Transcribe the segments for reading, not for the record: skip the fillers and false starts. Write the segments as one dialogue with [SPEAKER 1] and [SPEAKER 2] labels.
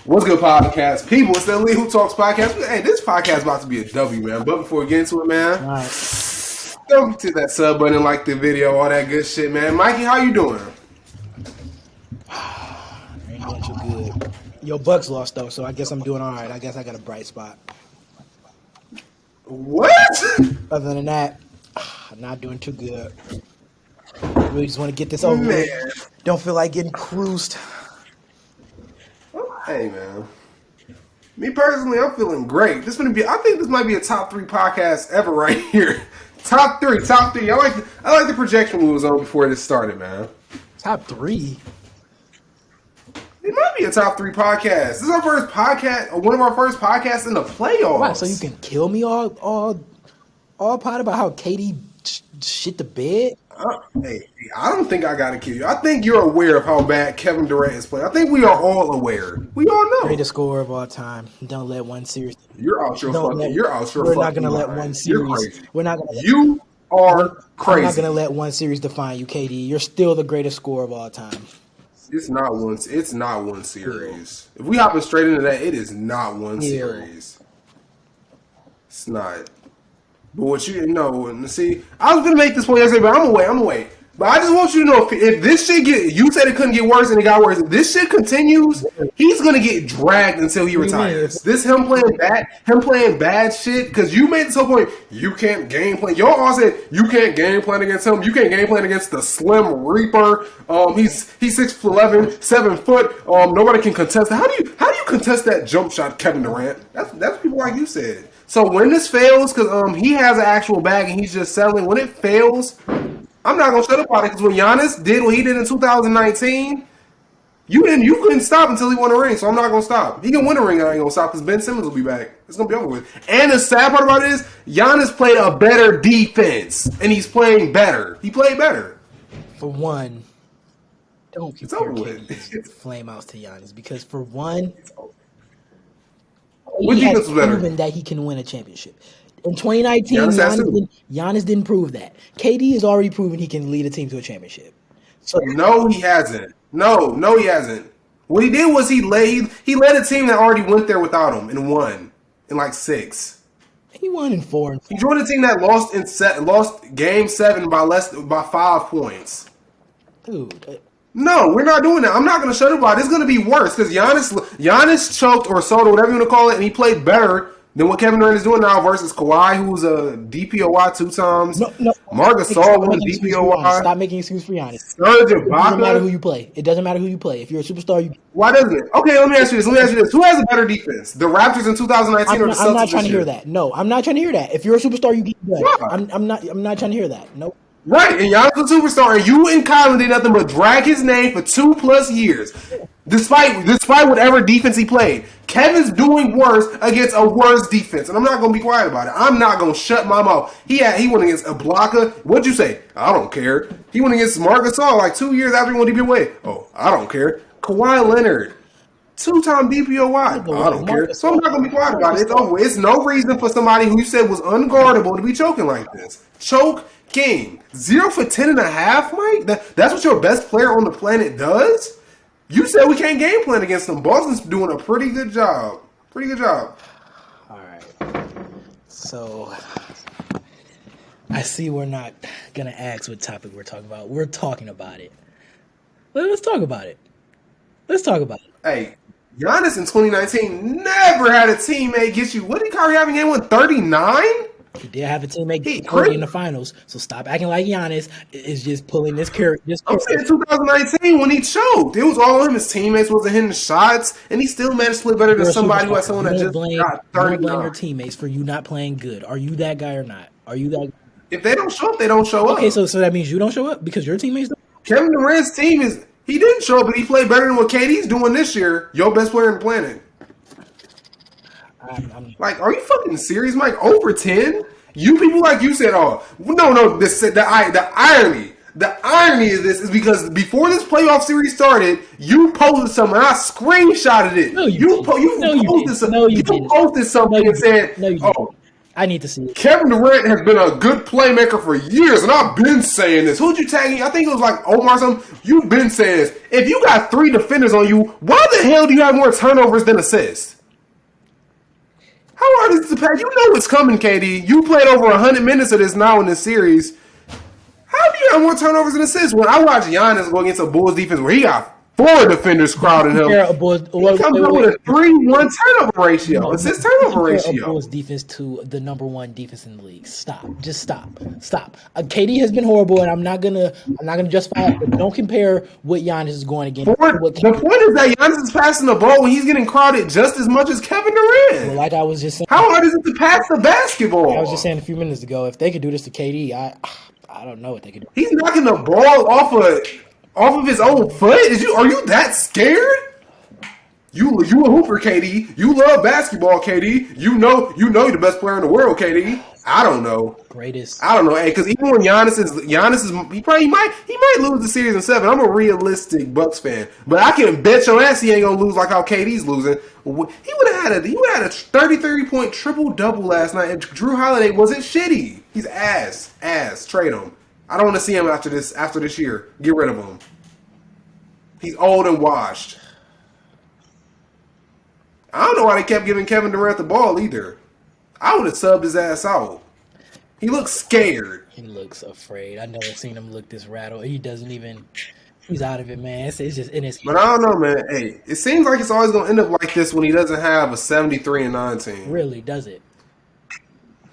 [SPEAKER 1] What's good, podcast people? It's the Realhooptalks podcast. Hey, this podcast is about to be a W, man. But before we get into it, man, don't hit that sub button, like the video, all that good shit, man. Mikey, how you doing?
[SPEAKER 2] Ain't doing too good. Your Bucks lost though, so I guess I'm doing all right. I guess I got a bright spot.
[SPEAKER 1] What?
[SPEAKER 2] Other than that, I'm not doing too good. Really just want to get this over with. Don't feel like getting cruised.
[SPEAKER 1] Hey, man. Me personally, I'm feeling great. I think this might be a top 3 podcast ever right here. Top three. I like the projection we was on before this started, man.
[SPEAKER 2] Top 3?
[SPEAKER 1] It might be a top 3 podcast. This is our first podcast, one of our first podcasts in the playoffs.
[SPEAKER 2] Wow, so you can kill me all pot about how KD shit the bed?
[SPEAKER 1] Hey, I don't think I gotta kill you. I think you're aware of how bad Kevin Durant is playing. I think we are all aware. We all know.
[SPEAKER 2] Greatest scorer of all time. Don't let one series.
[SPEAKER 1] You're out your fucking.
[SPEAKER 2] We're not gonna let one series. We're not gonna.
[SPEAKER 1] You are crazy.
[SPEAKER 2] I'm not gonna let one series define you, KD. You're still the greatest scorer of all time.
[SPEAKER 1] It's not one series. If we hopping straight into that, it is not one series. It's not. But what you know, see, I was gonna make this point yesterday, but I'm away. But I just want you to know if this shit you said it couldn't get worse and it got worse. If this shit continues, he's gonna get dragged until he retires. This him playing bad shit, because you made this whole point, you can't game plan. Y'all all said you can't game plan against him. You can't game plan against the Slim Reaper. He's 6'11", 7 foot. Nobody can contest that. How do you contest that jump shot, Kevin Durant? That's people like you said. So when this fails, because he has an actual bag and he's just settling. When it fails, I'm not gonna shut up on it. Because when Giannis did what he did in 2019, you couldn't stop until he won a ring. So I'm not gonna stop. He can win a ring, and I ain't gonna stop because Ben Simmons will be back. It's gonna be over with. And the sad part about it is, Giannis played a better defense, and he's playing better. He played better.
[SPEAKER 2] For one, don't compare KD's flame outs to Giannis, because for one. He has proven that he can win a championship. In 2019, Giannis didn't prove that. KD has already proven he can lead a team to a championship. So
[SPEAKER 1] no, he hasn't. No, he hasn't. What he did was he led a team that already went there without him and won in like 6.
[SPEAKER 2] He won in 4.
[SPEAKER 1] He joined a team that lost Game 7 by 5 points.
[SPEAKER 2] Dude.
[SPEAKER 1] No, we're not doing that. I'm not going to shut up about it. It's going to be worse because Giannis choked or soda, whatever you want to call it, and he played better than what Kevin Durant is doing now versus Kawhi, who's a DPOY 2 times.
[SPEAKER 2] No.
[SPEAKER 1] Marc Gasol won DPOY.
[SPEAKER 2] Stop making excuses for Giannis.
[SPEAKER 1] Serge Ibaka.
[SPEAKER 2] It doesn't matter who you play. It doesn't matter who you play. If you're a superstar,
[SPEAKER 1] Why doesn't it? Okay, let me ask you this. Who has a better defense? The Raptors in 2019 or the Celtics?
[SPEAKER 2] I'm not trying to hear that. No, I'm not trying to hear that. If you're a superstar, you get better. Yeah. I'm not trying to hear that. Nope.
[SPEAKER 1] Right, and Giannis is a superstar, and you and Kylan did nothing but drag his name for 2+ years, despite whatever defense he played. Kevin's doing worse against a worse defense, and I'm not going to be quiet about it. I'm not going to shut my mouth. He went against Ibaka. What'd you say? I don't care. He went against Marc Gasol like 2 years after he went DPOY. Oh, I don't care. Kawhi Leonard, 2-time DPOY. I don't care. So I'm not going to be quiet about it. It's over. It's no reason for somebody who you said was unguardable to be choking like this. Choke King, 0 for 10.5, Mike? That's what your best player on the planet does? You said we can't game plan against them. Boston's doing a pretty good job. All
[SPEAKER 2] right. So, I see we're not going to ask what topic we're talking about. We're talking about it. Let's talk about it.
[SPEAKER 1] Hey, Giannis in 2019 never had a teammate get you. What did Kyrie have in game 1? 39?
[SPEAKER 2] He did have a teammate get 40 in the finals, so stop acting like Giannis is just pulling this character.
[SPEAKER 1] I'm saying 2019 when he choked. It was all him. His teammates wasn't hitting the shots, and he still managed to play better than somebody who had someone that just got 39.
[SPEAKER 2] Don't blame your teammates for you not playing good. Are you that guy or not? Are you that guy?
[SPEAKER 1] If they don't show up, they don't show up.
[SPEAKER 2] Okay, so that means you don't show up because your teammates don't?
[SPEAKER 1] Kevin Durant's team he didn't show up, but he played better than what KD's doing this year. Your best player on the planet. Like, are you fucking serious, Mike? Over 10? You people like you said, oh, no. The irony is this is because before this playoff series started, you posted something and I screenshotted it.
[SPEAKER 2] No, you posted
[SPEAKER 1] something and said,
[SPEAKER 2] I need to see it.
[SPEAKER 1] Kevin Durant has been a good playmaker for years, and I've been saying this. Who'd you tag? I think it was like Omar or something. You've been saying this. If you got 3 defenders on you, why the hell do you have more turnovers than assists? How hard is it to pass? You know it's coming, KD. You played over 100 minutes of this now in this series. How do you have more turnovers than assists? When I watch Giannis go against a Bulls defense where he got 4 defenders crowding him, he comes up with a 3-1 turnover ratio. Assist turnover ratio.
[SPEAKER 2] Bulls defense to the number 1 defense in the league. Stop. Just stop. KD has been horrible, and I'm not gonna justify it. But don't compare what Giannis is going against.
[SPEAKER 1] The point is that Giannis is passing the ball when he's getting crowded just as much as Kevin Durant.
[SPEAKER 2] Well, like I was just saying,
[SPEAKER 1] how hard is it to pass the basketball?
[SPEAKER 2] I was just saying a few minutes ago, if they could do this to KD, I don't know what they could do.
[SPEAKER 1] He's knocking the ball off of his own foot. Are you that scared? You a hooper, KD. You love basketball, KD. You know you're the best player in the world, KD. I don't know.
[SPEAKER 2] Greatest.
[SPEAKER 1] I don't know. Hey, because even when Giannis is he might lose the series in 7. I'm a realistic Bucks fan, but I can bet your ass he ain't gonna lose like how KD's losing. He would have had a 30-point triple double last night if Drew Holiday wasn't shitty. He's ass. Trade him. I don't want to see him after this year. Get rid of him. He's old and washed. I don't know why they kept giving Kevin Durant the ball either. I would have subbed his ass out. He looks scared.
[SPEAKER 2] He looks afraid. I never seen him look this rattled. He doesn't even. He's out of it, man. It's just in his.
[SPEAKER 1] But I don't know, man. Hey, it seems like it's always gonna end up like this when he doesn't have a 73-9 team.
[SPEAKER 2] Really, does it?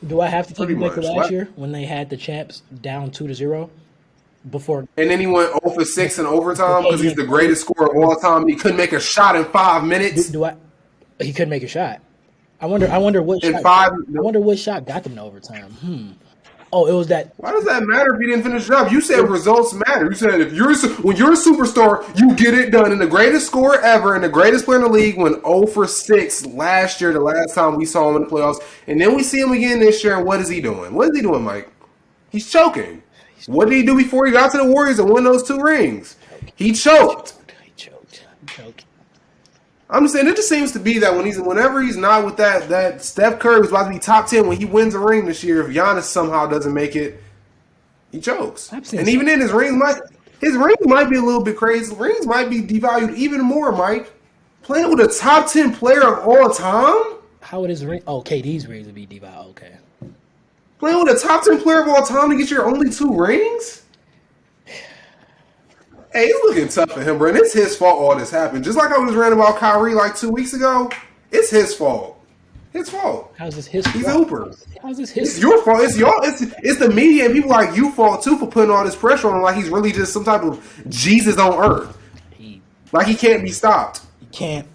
[SPEAKER 2] Do I have to take a look at last year when they had the champs down 2-0 before?
[SPEAKER 1] And then he went 0 for 6 in overtime because he's the greatest scorer of all time. He couldn't make a shot in 5 minutes.
[SPEAKER 2] He couldn't make a shot. I wonder what
[SPEAKER 1] in
[SPEAKER 2] shot,
[SPEAKER 1] 5.
[SPEAKER 2] I wonder what shot got them to overtime. Oh, it was that.
[SPEAKER 1] Why does that matter if you didn't finish it up? You said results matter. You said when you're a superstar, you get it done. And the greatest scorer ever and the greatest player in the league went 0 for 6 last year, the last time we saw him in the playoffs. And then we see him again this year, and what is he doing? What is he doing, Mike? He's choking. What did he do before he got to the Warriors and won those 2 rings? He choked. I'm just saying, it just seems to be that whenever he's not with that Steph Curry was about to be top 10 when he wins a ring this year, if Giannis somehow doesn't make it, he chokes. And even then, his rings might be a little bit crazy. Rings might be devalued even more, Mike. Playing with a top 10 player of all time?
[SPEAKER 2] How would his ring? Oh, KD's rings would be devalued. Okay.
[SPEAKER 1] Playing with a top 10 player of all time to get your only 2 rings? Hey, it's looking tough for him, bro. And it's his fault all this happened. Just like I was ranting about Kyrie like 2 weeks ago, it's his fault. His fault.
[SPEAKER 2] How's this his fault?
[SPEAKER 1] He's a hooper.
[SPEAKER 2] How's this his
[SPEAKER 1] It's your fault. It's y'all. It's the media and people like you fault too for putting all this pressure on him like he's really just some type of Jesus on earth. Like he can't be stopped.
[SPEAKER 2] He can't.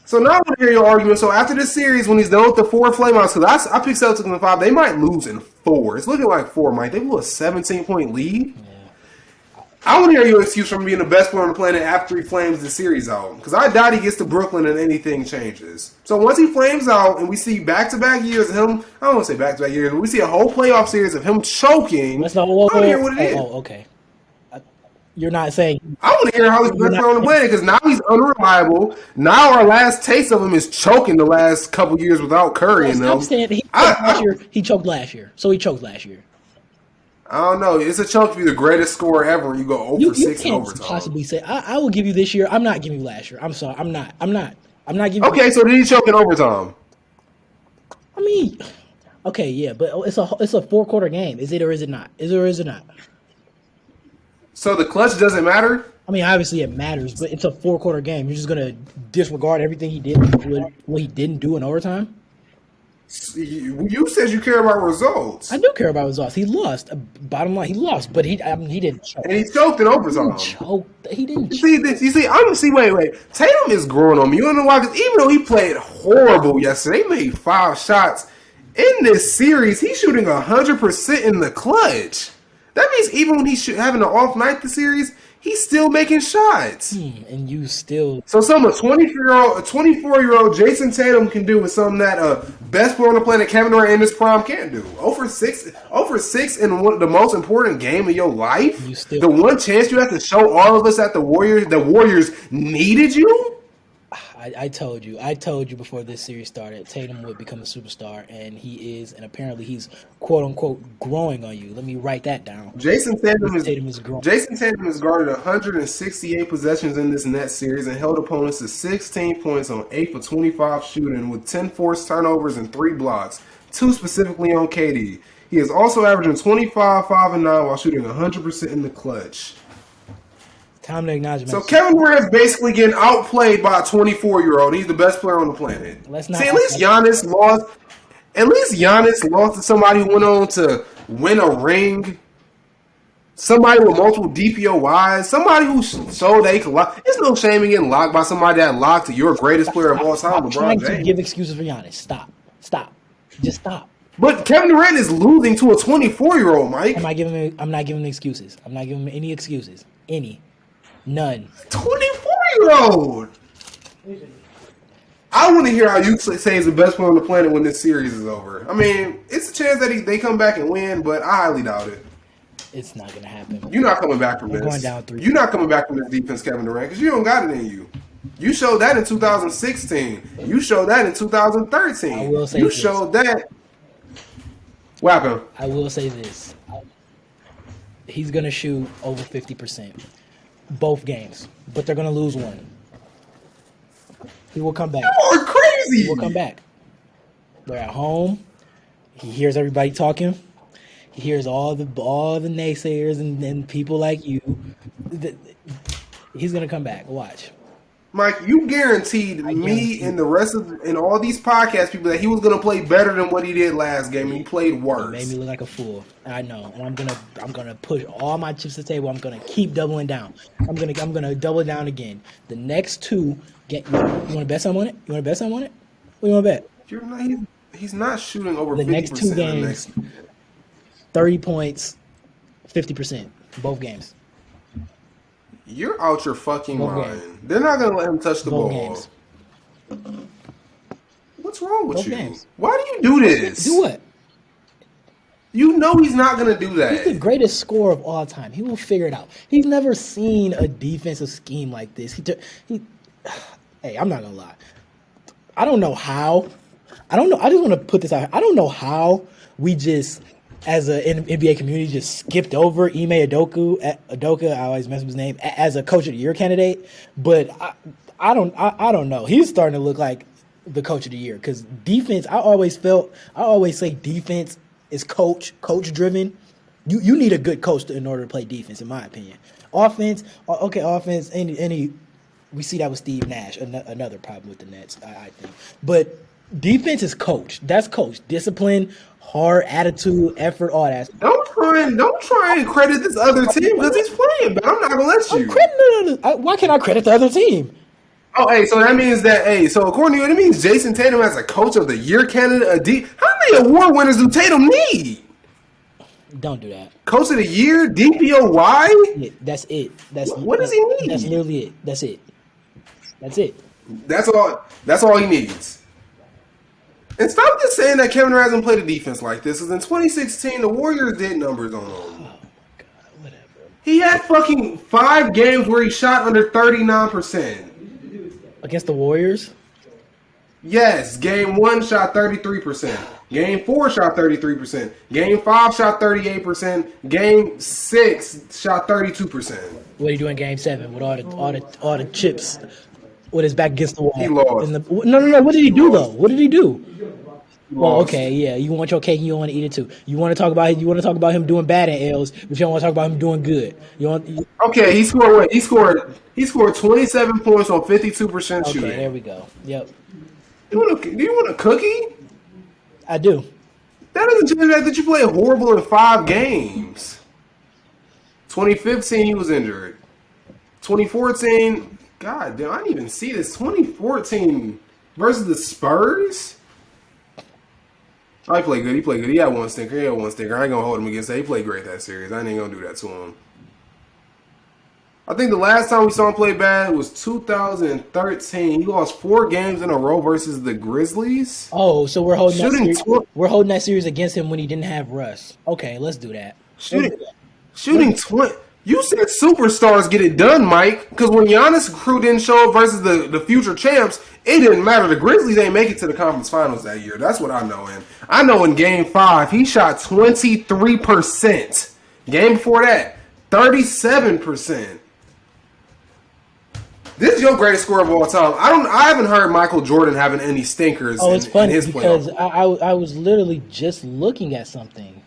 [SPEAKER 1] So now I want to hear your argument. So after this series, when he's done with the 4 flameouts, because I picked Celtics in 5, they might lose in 4. It's looking like 4, Mike. They blew a 17-point lead. Yeah. I want to hear your excuse from being the best player on the planet after he flames the series out. Because I doubt he gets to Brooklyn and anything changes. So once he flames out and we see back-to-back years of him, I don't want to say back-to-back years, but we see a whole playoff series of him choking.
[SPEAKER 2] That's not, I
[SPEAKER 1] want to hear what it is.
[SPEAKER 2] Oh, okay. You're not saying.
[SPEAKER 1] I want to hear how he's the best player on the planet because now he's unreliable. Now our last taste of him is choking the last couple years without Curry and them.
[SPEAKER 2] He choked last year. So he choked last year.
[SPEAKER 1] I don't know. It's a choke to be the greatest scorer ever and you go 0 for 6 in overtime.
[SPEAKER 2] You can't possibly say, I will give you this year. I'm not giving you last year. I'm sorry. I'm not giving
[SPEAKER 1] Okay, so did he choke in overtime?
[SPEAKER 2] I mean, okay, yeah, but it's a 4-quarter game. Is it or is it not? Is it or is it not?
[SPEAKER 1] So the clutch doesn't matter?
[SPEAKER 2] I mean, obviously it matters, but it's a 4-quarter game. You're just going to disregard everything he did, what he didn't do in overtime?
[SPEAKER 1] You said you care about results.
[SPEAKER 2] I do care about results. He lost. Bottom line, he lost, but he didn't choke.
[SPEAKER 1] And he choked in overtime.
[SPEAKER 2] He didn't choke.
[SPEAKER 1] Wait. Tatum is growing on me. You know why? Because even though he played horrible yesterday, he made 5 shots. In this series, he's shooting 100% in the clutch. That means even when he's having an off night this series, he's still making shots.
[SPEAKER 2] And you still...
[SPEAKER 1] So something a 24-year-old Jason Tatum can do with something that best player on the planet Kevin Durant in his prime can't do. 0 for 6 in the most important game of your life? The one chance you have to show all of us that the Warriors needed you?
[SPEAKER 2] I told you before this series started, Tatum would become a superstar, and he is, and apparently he's quote unquote growing on you. Let me write that down.
[SPEAKER 1] Jason Tatum
[SPEAKER 2] is growing.
[SPEAKER 1] Jason Tatum has guarded 168 possessions in this Nets series and held opponents to 16 points on 8 for 25 shooting with 10 forced turnovers and 3 blocks, 2 specifically on KD. He is also averaging 25, 5, and 9 while shooting 100% in the clutch.
[SPEAKER 2] Time to acknowledge.
[SPEAKER 1] So Kevin Durant's basically getting outplayed by a 24-year-old. He's the best player on the planet. See, at least Giannis lost. At least Giannis lost to somebody who went on to win a ring. Somebody with multiple DPOYs. Somebody who showed they could lock. There's no shame in getting locked by somebody that locked to your greatest player of all time, LeBron
[SPEAKER 2] trying
[SPEAKER 1] James.
[SPEAKER 2] to give excuses for Giannis. Stop. Just stop.
[SPEAKER 1] But Kevin Durant is losing to a 24-year-old, Mike.
[SPEAKER 2] I'm not giving him excuses. I'm not giving him any excuses. None.
[SPEAKER 1] 24-year-old. I want to hear how you say he's the best player on the planet when this series is over. I mean, it's a chance that they come back and win, but I highly doubt it.
[SPEAKER 2] It's not going to happen.
[SPEAKER 1] You're not coming back from this.
[SPEAKER 2] Going down 3.
[SPEAKER 1] You're not coming back from this defense, Kevin Durant, because you don't got it in you. You showed that in 2016. You showed that in 2013.
[SPEAKER 2] I will say
[SPEAKER 1] you
[SPEAKER 2] this.
[SPEAKER 1] showed that. What happened?
[SPEAKER 2] I will say this. He's going to shoot over 50%. Both games. But they're going to lose one. He will come back.
[SPEAKER 1] You are crazy.
[SPEAKER 2] He will come back. They're at home. He hears everybody talking. He hears all the naysayers and people like you. He's going to come back. Watch.
[SPEAKER 1] Mike, you guaranteed me and the rest of and all these podcast people that he was going to play better than what he did last game, and he played worse.
[SPEAKER 2] It made me look like a fool. I know, and I'm gonna push all my chips to the table. I'm gonna keep doubling down. I'm gonna double down again. The next 2 get. You want to bet some on it? You want to bet some on it? What do you want to bet?
[SPEAKER 1] You're not. He's not shooting over
[SPEAKER 2] The
[SPEAKER 1] 50%
[SPEAKER 2] next 2 games. 30 points, 50%. Both games.
[SPEAKER 1] You're out your fucking
[SPEAKER 2] Both
[SPEAKER 1] mind.
[SPEAKER 2] games.
[SPEAKER 1] They're not going to let him touch the
[SPEAKER 2] Both
[SPEAKER 1] ball.
[SPEAKER 2] games.
[SPEAKER 1] What's wrong with
[SPEAKER 2] Both
[SPEAKER 1] you?
[SPEAKER 2] games.
[SPEAKER 1] Why do you do this?
[SPEAKER 2] Do what?
[SPEAKER 1] You know he's not going to do that.
[SPEAKER 2] He's the greatest scorer of all time. He will figure it out. He's never seen a defensive scheme like this. Hey, I'm not going to lie. I don't know how. I don't know. I just want to put this out. I don't know how we just, as an NBA community, just skipped over Ime Udoka. I always mess up his name as a coach of the year candidate. But I don't know. He's starting to look like the coach of the year because defense. I always say defense is coach driven. You need a good coach in order to play defense, in my opinion. Offense. Any. We see that with Steve Nash. Another problem with the Nets, I think. But defense is coach. That's coach. Discipline, hard attitude, effort, all that.
[SPEAKER 1] Don't try and credit this other team because he's playing, but I'm not gonna let you.
[SPEAKER 2] Why can't I credit the other team?
[SPEAKER 1] Oh, hey, so that means that, so according to you, it means Jason Tatum as a coach of the year candidate. How many award winners do Tatum need?
[SPEAKER 2] Don't do that.
[SPEAKER 1] Coach of the year, DPOY?
[SPEAKER 2] Yeah, that's it.
[SPEAKER 1] What does he need?
[SPEAKER 2] That's literally it. That's it.
[SPEAKER 1] That's all he needs. And stop just saying that Kevin Durant hasn't played a defense like this. Because in 2016, the Warriors did numbers on him.
[SPEAKER 2] Oh, God, whatever.
[SPEAKER 1] He had fucking 5 games where he shot under 39%.
[SPEAKER 2] Against the Warriors?
[SPEAKER 1] Yes, game 1 shot 33%. Game 4 shot 33%. Game 5 shot 38%. Game 6 shot 32%.
[SPEAKER 2] What did he do in Game 7 with all the chips with his back against the wall?
[SPEAKER 1] He lost.
[SPEAKER 2] No. What did he do though? What did he do? Well, okay, yeah. You want your cake and you want to eat it too. You want to talk about him doing bad in L's, but you don't want to talk about him doing good.
[SPEAKER 1] Okay, he scored what? He scored 27 points on 52% shooting.
[SPEAKER 2] Okay, there we go. Yep.
[SPEAKER 1] Do you want a cookie?
[SPEAKER 2] I do.
[SPEAKER 1] That doesn't change the fact that you played horrible in 5 games. 2015, he was injured. 2014, God damn, I didn't even see this. 2014 versus the Spurs? Oh, he played good. He had one stinker. I ain't gonna hold him against that. He played great that series. I ain't gonna do that to him. I think the last time we saw him play bad was 2013. He lost 4 games in a row versus the Grizzlies.
[SPEAKER 2] Oh, so we're holding that series against him when he didn't have Russ. Okay, let's do that.
[SPEAKER 1] Shooting 20. You said superstars get it done, Mike. Because when Giannis' crew didn't show up versus the future champs, it didn't matter. The Grizzlies ain't make it to the conference finals that year. That's what I know. And I know in Game 5, he shot 23%. Game before that, 37%. This is your greatest scorer of all time. I haven't heard Michael Jordan having any stinkers.
[SPEAKER 2] Oh, it's funny
[SPEAKER 1] in his
[SPEAKER 2] because
[SPEAKER 1] playoff.
[SPEAKER 2] I was literally just looking at something.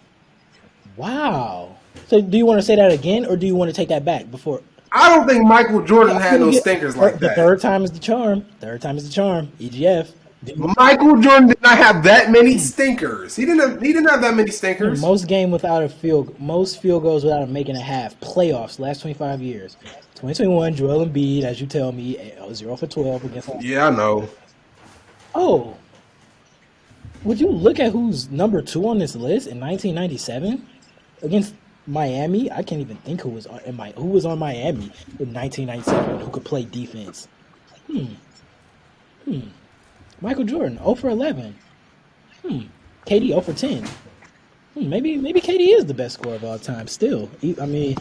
[SPEAKER 2] Wow. So do you want to say that again, or do you want to take that back before?
[SPEAKER 1] I don't think Michael Jordan had no stinkers like
[SPEAKER 2] The
[SPEAKER 1] that.
[SPEAKER 2] third time is the charm. Third time is the charm. EGF.
[SPEAKER 1] Michael Jordan did not have that many stinkers. He didn't have that many stinkers.
[SPEAKER 2] Most field goals without making a half. Playoffs last 25 years. 2021, Joel Embiid, as you tell me, 0 for 12 against.
[SPEAKER 1] Yeah, I know.
[SPEAKER 2] Oh, would you look at who's number 2 on this list in 1997 against Miami? I can't even think who was on Miami in 1997 who could play defense. Michael Jordan, 0 for 11. KD, 0 for 10. Maybe KD is the best scorer of all time. Still, I mean,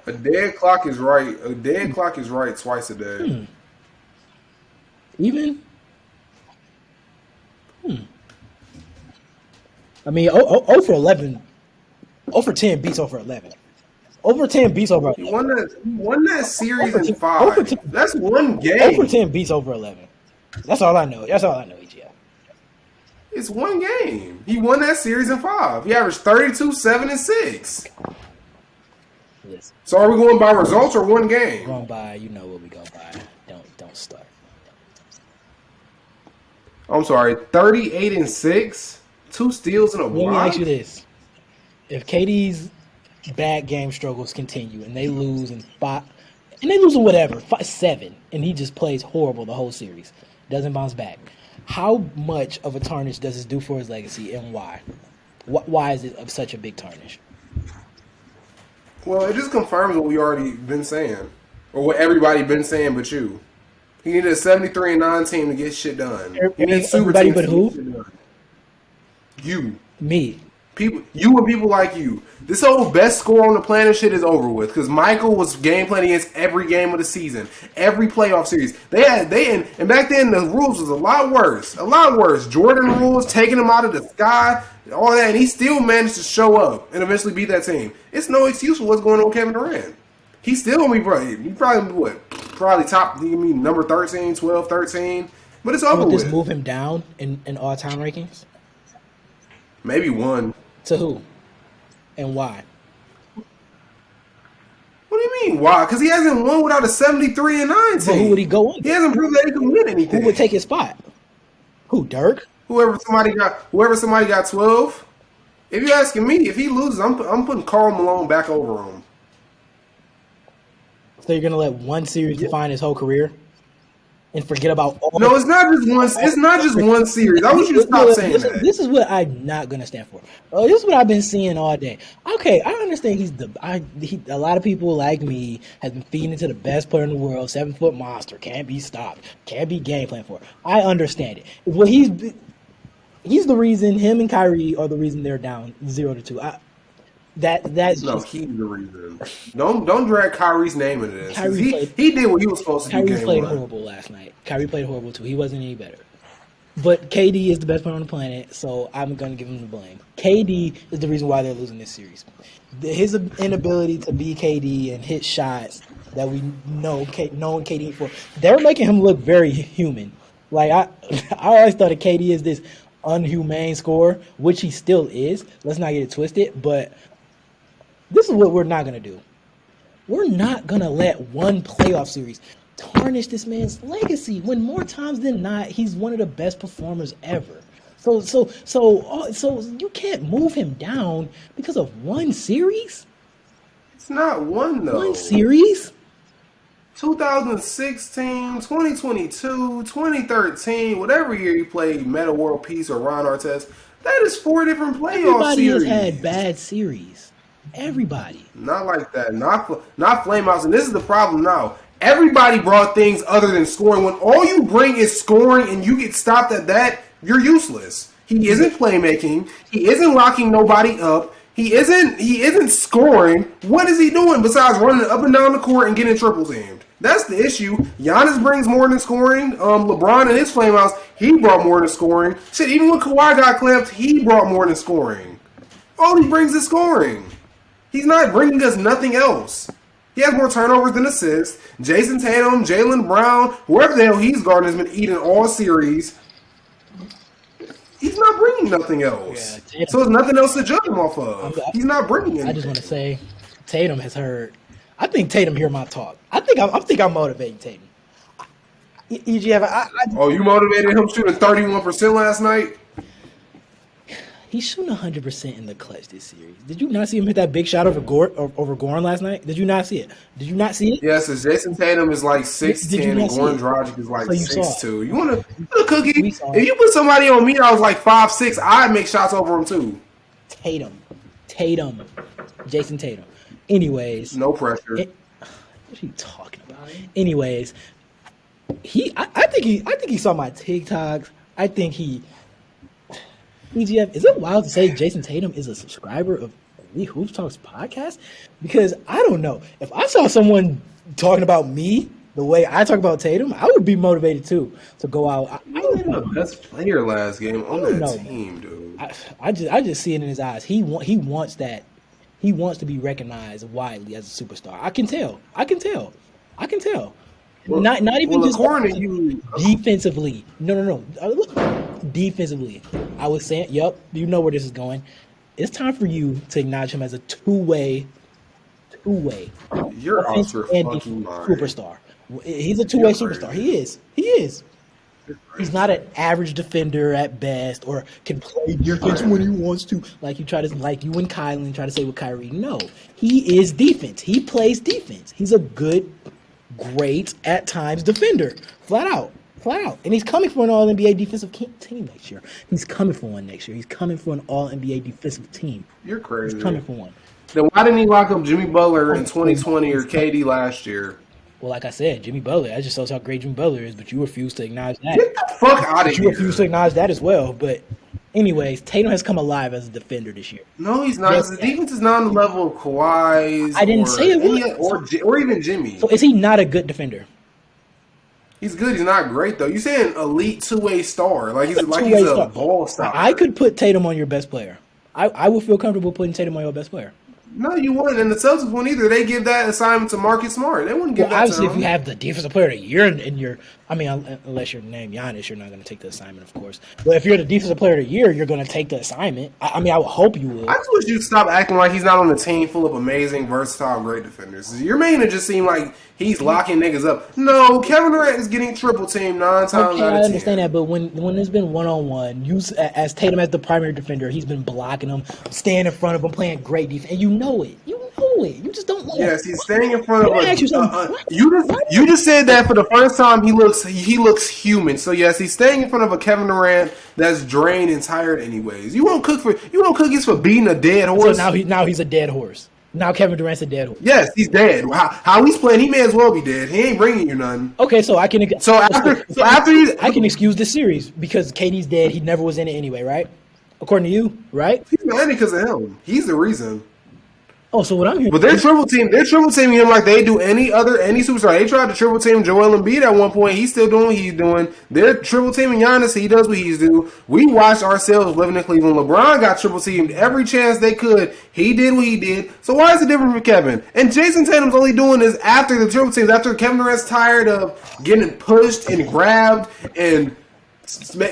[SPEAKER 1] a dead clock is right. A dead clock is right twice a day.
[SPEAKER 2] Even. I mean, 0 for 11. 0 for 10 beats 0 for 11. Over 10 beats over 11.
[SPEAKER 1] He won that series in
[SPEAKER 2] 10,
[SPEAKER 1] 5. That's one game.
[SPEAKER 2] 0 for 10 beats over 11. That's all I know. EGF.
[SPEAKER 1] It's one game. He won that series in 5. He averaged 32, 7, and 6.
[SPEAKER 2] Listen,
[SPEAKER 1] So are we going by results or one game?
[SPEAKER 2] going by, you know what we go by. Don't start.
[SPEAKER 1] I'm sorry, 38 and 6, 2 steals and a
[SPEAKER 2] Let me
[SPEAKER 1] block.
[SPEAKER 2] ask you this: if KD's bad game struggles continue and they lose in 5, and they lose in whatever 7, and he just plays horrible the whole series, doesn't bounce back, how much of a tarnish does this do for his legacy, and why? Why is it of such a big tarnish?
[SPEAKER 1] Well, it just confirms what we already been saying, or what everybody been saying but you. He needed a 73 and 9 team to get shit done. He needed super
[SPEAKER 2] Everybody
[SPEAKER 1] teams
[SPEAKER 2] but
[SPEAKER 1] to
[SPEAKER 2] who?
[SPEAKER 1] get shit done. You.
[SPEAKER 2] Me.
[SPEAKER 1] You and people like you. This whole best score on the planet shit is over with because Michael was game planning against every game of the season, every playoff series. And back then the rules was a lot worse. Jordan rules, taking him out of the sky, all that, and he still managed to show up and eventually beat that team. It's no excuse for what's going on with Kevin Durant. He's still gonna be probably top number 13, 12, 13. But it's over
[SPEAKER 2] Would this
[SPEAKER 1] with.
[SPEAKER 2] move him down in all-time rankings?
[SPEAKER 1] Maybe one.
[SPEAKER 2] To who? And why?
[SPEAKER 1] What do you mean? Why? Because he hasn't won without a 73 and 9 team.
[SPEAKER 2] But who would he go on?
[SPEAKER 1] He hasn't proved that he can win anything.
[SPEAKER 2] Who would take his spot? Who, Dirk?
[SPEAKER 1] Whoever somebody got 12. If you're asking me, if he loses, I'm putting Karl Malone back over him.
[SPEAKER 2] So you're gonna let one series define his whole career and forget about all?
[SPEAKER 1] No, it's not just one. It's not just one series. I want you to stop saying that.
[SPEAKER 2] This is what I'm not gonna stand for. This is what I've been seeing all day. Okay, I understand a lot of people like me has been feeding into the best player in the world, 7-foot monster, can't be stopped, can't be game plan for. I understand it. Well, he's the reason. Him and Kyrie are the reason they're down 0-2. That's
[SPEAKER 1] No, he's the reason. Don't drag Kyrie's name into this.
[SPEAKER 2] Kyrie
[SPEAKER 1] He did what he was supposed to do.
[SPEAKER 2] Kyrie played
[SPEAKER 1] Game 1.
[SPEAKER 2] horrible last night. Kyrie played horrible too. He wasn't any better. But KD is the best player on the planet, so I'm going to give him the blame. KD is the reason why they're losing this series. His inability to be KD and hit shots that we know KD for, they're making him look very human. Like I always thought of KD as this unhumane scorer, which he still is. Let's not get it twisted, but this is what we're not going to do. We're not going to let one playoff series tarnish this man's legacy when more times than not, he's one of the best performers ever. So you can't move him down because of one series?
[SPEAKER 1] It's not one, though.
[SPEAKER 2] One series?
[SPEAKER 1] 2016, 2022, 2013, whatever year he played Meta World Peace or Ron Artest, that is 4 different playoff
[SPEAKER 2] Everybody
[SPEAKER 1] series.
[SPEAKER 2] has had bad series. Everybody.
[SPEAKER 1] Not like that. Not Flameouts. And this is the problem now. Everybody brought things other than scoring. When all you bring is scoring and you get stopped at that, you're useless. He isn't playmaking. He isn't locking nobody up. He isn't scoring. What is he doing besides running up and down the court and getting triple teamed? That's the issue. Giannis brings more than scoring. LeBron and his flameouts, he brought more than scoring. Shit, even when Kawhi got clamped, he brought more than scoring. All he brings is scoring. He's not bringing us nothing else. He has more turnovers than assists. Jason Tatum, Jaylen Brown, whoever the hell he's guarding has been eating all series. He's not bringing nothing else. Yeah, so there's nothing else to judge him off of. He's not bringing anything.
[SPEAKER 2] I just want to say, Tatum has heard. I think Tatum hear my talk. I think I'm motivating Tatum. EGF,
[SPEAKER 1] you motivated him shooting 31% last night?
[SPEAKER 2] He's shooting 100% in the clutch this series. Did you not see him hit that big shot over Goran last night? Did you not see it? Did you not see it?
[SPEAKER 1] Yes, as Jason Tatum is like 6'10", and Goran Dragic is like 6'2". You want a cookie? If you put somebody on me, I was like 5'6", I'd make shots over him too.
[SPEAKER 2] Tatum, Jason Tatum. Anyways,
[SPEAKER 1] no pressure.
[SPEAKER 2] What are you talking about? Anyways, I think he saw my TikToks. I think he. EGF, is it wild to say Jason Tatum is a subscriber of Realhooptalks podcast? Because I don't know. If I saw someone talking about me the way I talk about Tatum, I would be motivated too to go out.
[SPEAKER 1] I don't know. Best player last game on that team, dude.
[SPEAKER 2] I just see it in his eyes. He wants that. He wants to be recognized widely as a superstar. I can tell. Well, not even just defensively. No. Look, defensively. I was saying, you know where this is going. It's time for you to acknowledge him as a two-way.
[SPEAKER 1] You're off your fucking mind.
[SPEAKER 2] Superstar. He's a two-way superstar. He is. He's not an average defender at best, or can play defense when he wants to. Like you and Kylan try to say with Kyrie. No, he is defense. He plays defense. He's a good, great at times defender, flat out. And he's coming for an All-NBA defensive team next year. He's coming for one next year. He's coming for an All-NBA defensive team.
[SPEAKER 1] You're crazy.
[SPEAKER 2] He's coming for one.
[SPEAKER 1] Then why didn't he lock up Jimmy Butler in 2020 or KD last year?
[SPEAKER 2] Well, like I said, Jimmy Butler. I just saw how great Jimmy Butler is, but you refuse to acknowledge that.
[SPEAKER 1] Get the fuck out of here.
[SPEAKER 2] You refuse to acknowledge that as well. But anyways, Tatum has come alive as a defender this year.
[SPEAKER 1] No, he's not. His defense is not on the level of Kawhi's.
[SPEAKER 2] I didn't say it was.
[SPEAKER 1] Or even Jimmy.
[SPEAKER 2] So is he not a good defender?
[SPEAKER 1] He's good. He's not great, though. You're saying elite two-way star. Like he's a ball stopper.
[SPEAKER 2] I could put Tatum on your best player. I would feel comfortable putting Tatum on your best player.
[SPEAKER 1] No, you wouldn't. And the Celtics wouldn't either. They give that assignment to Marcus Smart. They wouldn't give that to him.
[SPEAKER 2] Obviously, if you have the defensive player of the year in your – unless you're named Giannis, you're not going to take the assignment, of course. But if you're the defensive player of the year, you're going to take the assignment. I would hope you would.
[SPEAKER 1] I just wish you'd stop acting like he's not on a team full of amazing, versatile, great defenders. You're making it just seem like he's locking niggas up. No, Kevin Durant is getting triple teamed 9 times out of 10.
[SPEAKER 2] I understand that, but when there's been one-on-one, as Tatum as the primary defender, he's been blocking them, staying in front of them, playing great defense. And you know it. You just don't know.
[SPEAKER 1] Yes, he's staying in front of you just said that for the first time he looks human. So yes, he's staying in front of a Kevin Durant that's drained and tired anyways. You won't cookies for beating a dead horse.
[SPEAKER 2] So now he's a dead horse. Now Kevin Durant's a dead horse.
[SPEAKER 1] Yes, he's dead. How he's playing, he may as well be dead. He ain't bringing you nothing.
[SPEAKER 2] Okay, so I can
[SPEAKER 1] I
[SPEAKER 2] can excuse this series because KD's dead. He never was in it anyway, right? According to you, right?
[SPEAKER 1] He's not in it because of him. He's the reason.
[SPEAKER 2] Oh, so what I'm hearing?
[SPEAKER 1] But they're triple teaming him like they do any superstar. They tried to triple team Joel Embiid at one point. He's still doing what he's doing. They're triple teaming Giannis. He does what he's do. We watched ourselves living in Cleveland. LeBron got triple teamed every chance they could. He did what he did. So why is it different for Kevin? And Jason Tatum's only doing this after the triple teams. After Kevin Durant's tired of getting pushed and grabbed and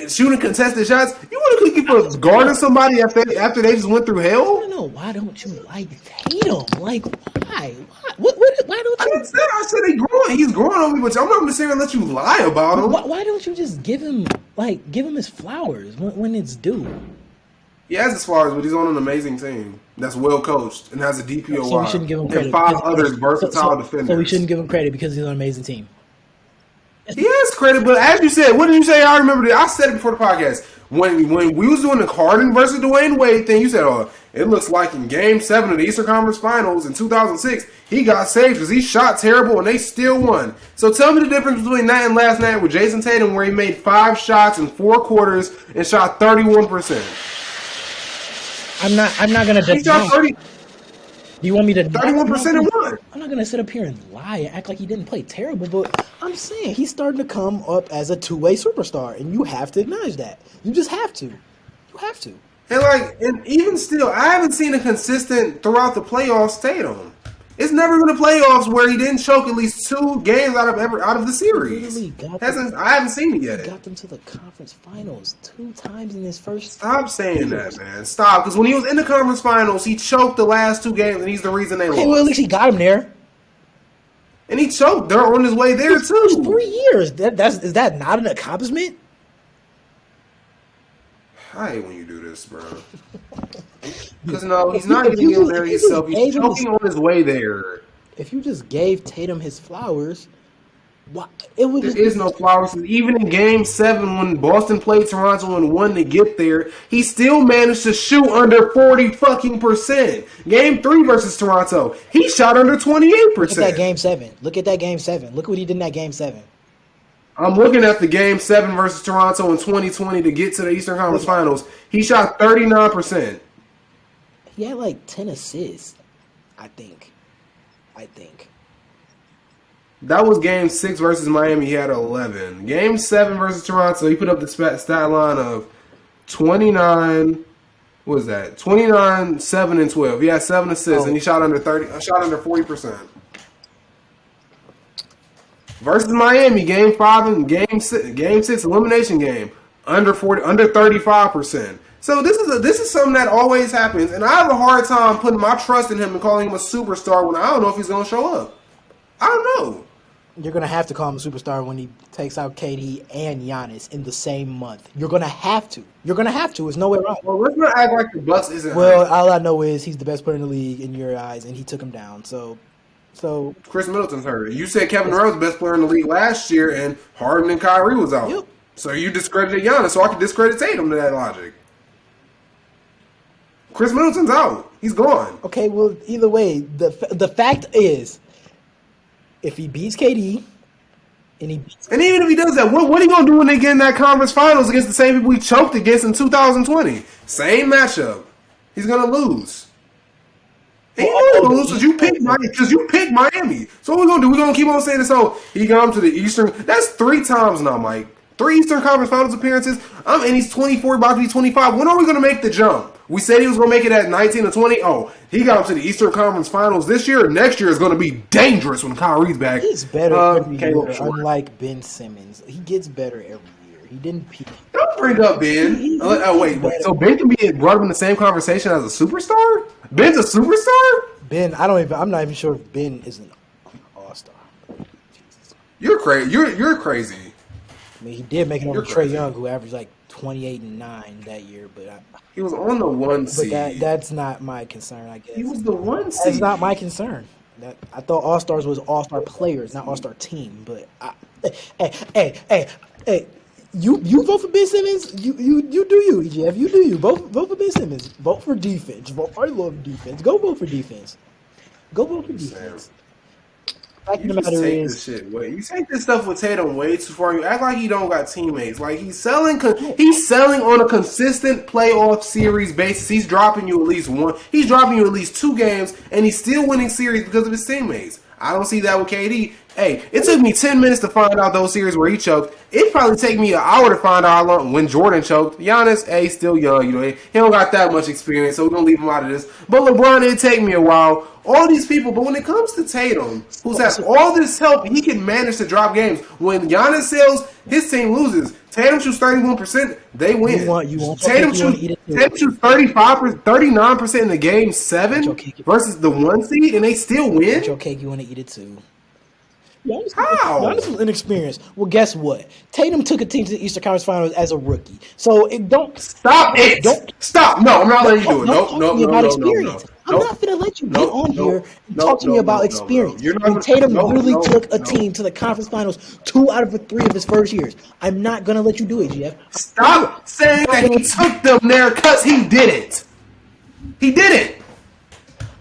[SPEAKER 1] shooting contested shots. You want to cookie for guarding somebody after they just went through hell?
[SPEAKER 2] No. Why don't you like Tatum? Like why? Why don't you?
[SPEAKER 1] I said he's growing on me, but I'm not going to sit here and let you lie about him.
[SPEAKER 2] Why don't you just give him his flowers when it's due?
[SPEAKER 1] He has his flowers, but he's on an amazing team that's well coached and has a DPOY.
[SPEAKER 2] So we shouldn't give him credit.
[SPEAKER 1] And 5 others versatile defenders.
[SPEAKER 2] So we shouldn't give him credit because he's on an amazing team.
[SPEAKER 1] He has credit, but as you said, what did you say? I remember that. I said it before the podcast. When we was doing the Harden versus Dwayne Wade thing, you said, it looks like in Game 7 of the Eastern Conference Finals in 2006, he got saved because he shot terrible and they still won. So tell me the difference between that and last night with Jason Tatum where he made 5 shots in 4 quarters and shot 31%.
[SPEAKER 2] I'm not gonna.
[SPEAKER 1] He shot 30.
[SPEAKER 2] Do you want me to
[SPEAKER 1] 31% and one.
[SPEAKER 2] I'm not gonna sit up here and lie and act like he didn't play terrible, but I'm saying he's starting to come up as a two-way superstar, and you have to acknowledge that. You just have to. You have to.
[SPEAKER 1] And even still, I haven't seen a consistent throughout the playoffs Tatum. It's never been a playoffs where he didn't choke at least 2 games out of the series. I haven't seen it yet.
[SPEAKER 2] He got them to the conference finals 2 times in his first.
[SPEAKER 1] Stop saying that, man. Stop, because when he was in the conference finals, he choked the last 2 games, and he's the reason they lost.
[SPEAKER 2] Well, at least he got him there.
[SPEAKER 1] And he choked. They're on his way there too.
[SPEAKER 2] 3 years. Is that not an accomplishment?
[SPEAKER 1] I hate when you do this, bro. Because no, he's not getting in there himself. He's choking on his way there.
[SPEAKER 2] If you just gave Tatum his flowers, why? There
[SPEAKER 1] is no flowers. Even in Game 7, when Boston played Toronto and won to get there, he still managed to shoot under 40%. Game 3 versus Toronto, he shot under 28%.
[SPEAKER 2] Look at that Game 7. Look what he did in that Game 7.
[SPEAKER 1] I'm looking at the Game 7 versus Toronto in 2020 to get to the Eastern Conference Finals. He shot 39%.
[SPEAKER 2] He had like 10 assists, I think.
[SPEAKER 1] That was Game 6 versus Miami. He had 11. Game 7 versus Toronto, he put up the stat line of 29. What was that? 29, 7, and 12. He had 7 assists, and he shot under 40%. Versus Miami, Game 5 and Game 6 elimination game, under 35%. So this is something that always happens, and I have a hard time putting my trust in him and calling him a superstar when I don't know if he's going to show up. I don't know.
[SPEAKER 2] You're going to have to call him a superstar when he takes out KD and Giannis in the same month. You're going to have to. There's no way around.
[SPEAKER 1] Well, let's not act like the Bucks isn't.
[SPEAKER 2] Well, all I know is he's the best player in the league in your eyes, and he took him down. So
[SPEAKER 1] Chris Middleton's hurt. You said Kevin Durant was the best player in the league last year, and Harden and Kyrie was out. Yep. So you discredited Giannis, so I can discredit Tatum to that logic. Chris Middleton's out. He's gone.
[SPEAKER 2] Okay, well, either way, the fact is, if he beats KD, and
[SPEAKER 1] even if he does that, what are you going to do when they get in that conference finals against the same people he choked against in 2020? Same matchup. He's going to lose. And you know he's going to lose because you picked Miami. So what we going to do? We're going to keep on saying this. Oh, he got him to the Eastern. That's 3 times now, Mike. 3 Eastern Conference Finals appearances. And he's 24, about to be 25. When are we going to make the jump? We said he was going to make it at 19 or 20. Oh, he got up to the Eastern Conference Finals this year. Next year is going to be dangerous when Kyrie's back.
[SPEAKER 2] He's better every year, unlike Ben Simmons. He gets better every year. He didn't peak.
[SPEAKER 1] Don't bring up Ben. Wait. So Ben can be brought up in the same conversation as a superstar? Ben's a superstar?
[SPEAKER 2] Ben, I'm not even sure if Ben is an all-star.
[SPEAKER 1] You're crazy. You're crazy.
[SPEAKER 2] I mean, he did make it over Trae Young, who averaged like 28 and 9 that year, but
[SPEAKER 1] he was on the 1 seed.
[SPEAKER 2] But that's not my concern, I guess.
[SPEAKER 1] He was the 1 seed.
[SPEAKER 2] That's not my concern. I thought All-Stars was All-Star players, not All-Star team. But hey, you vote for Ben Simmons. You do you, EGF. You do you. Vote for Ben Simmons. Vote for defense. I love defense. Go vote for defense.
[SPEAKER 1] You take this stuff with Tatum way too far. You act like he don't got teammates. Like he's selling on a consistent playoff series basis. He's dropping you at least 1. He's dropping you at least 2 games, and he's still winning series because of his teammates. I don't see that with KD. Hey, it took me 10 minutes to find out those series where he choked. It'd probably take me an hour to find out when Jordan choked. Giannis, still young. He don't got that much experience, so we're going to leave him out of this. But LeBron, it'd take me a while. All these people, but when it comes to Tatum, who's has all this help, he can manage to drop games. When Giannis sells, his team loses. Tatum shoots 31%, they win. Tatum shoots 39% in the game 7 versus the 1 seed, and they still win.
[SPEAKER 2] Your cake, you want to eat it too.
[SPEAKER 1] How?
[SPEAKER 2] Giannis was inexperienced. Well, guess what? Tatum took a team to the Eastern Conference Finals as a rookie. So
[SPEAKER 1] stop it. Stop. No, I'm not letting you do it. No.
[SPEAKER 2] I'm not going to let you get on here and talk to me about experience. When Tatum literally took a team to the conference finals 2 out of the 3 of his first years. I'm not going to let you do it, GF.
[SPEAKER 1] Stop saying that he took them there because he didn't. He didn't.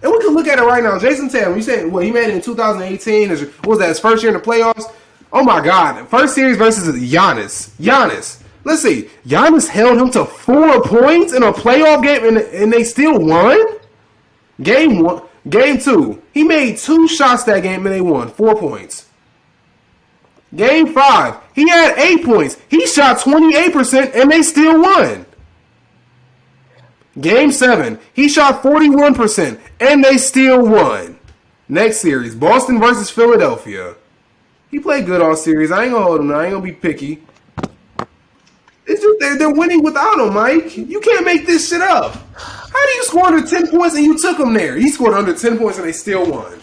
[SPEAKER 1] And we can look at it right now. Jason Tatum, you said, he made it in 2018. What was that, his first year in the playoffs? Oh, my God. First series versus Giannis. Let's see. Giannis held him to 4 points in a playoff game, and they still won. Game 1, Game 2. He made 2 shots that game, and they won 4 points. Game 5. He had 8 points. He shot 28%, and they still won. Game 7. He shot 41%, and they still won. Next series, Boston versus Philadelphia. He played good all series. I ain't gonna hold him. I ain't gonna be picky. It's just they're winning without him, Mike. You can't make this shit up. How do you score under 10 points and you took him there? He scored under 10 points and they still won.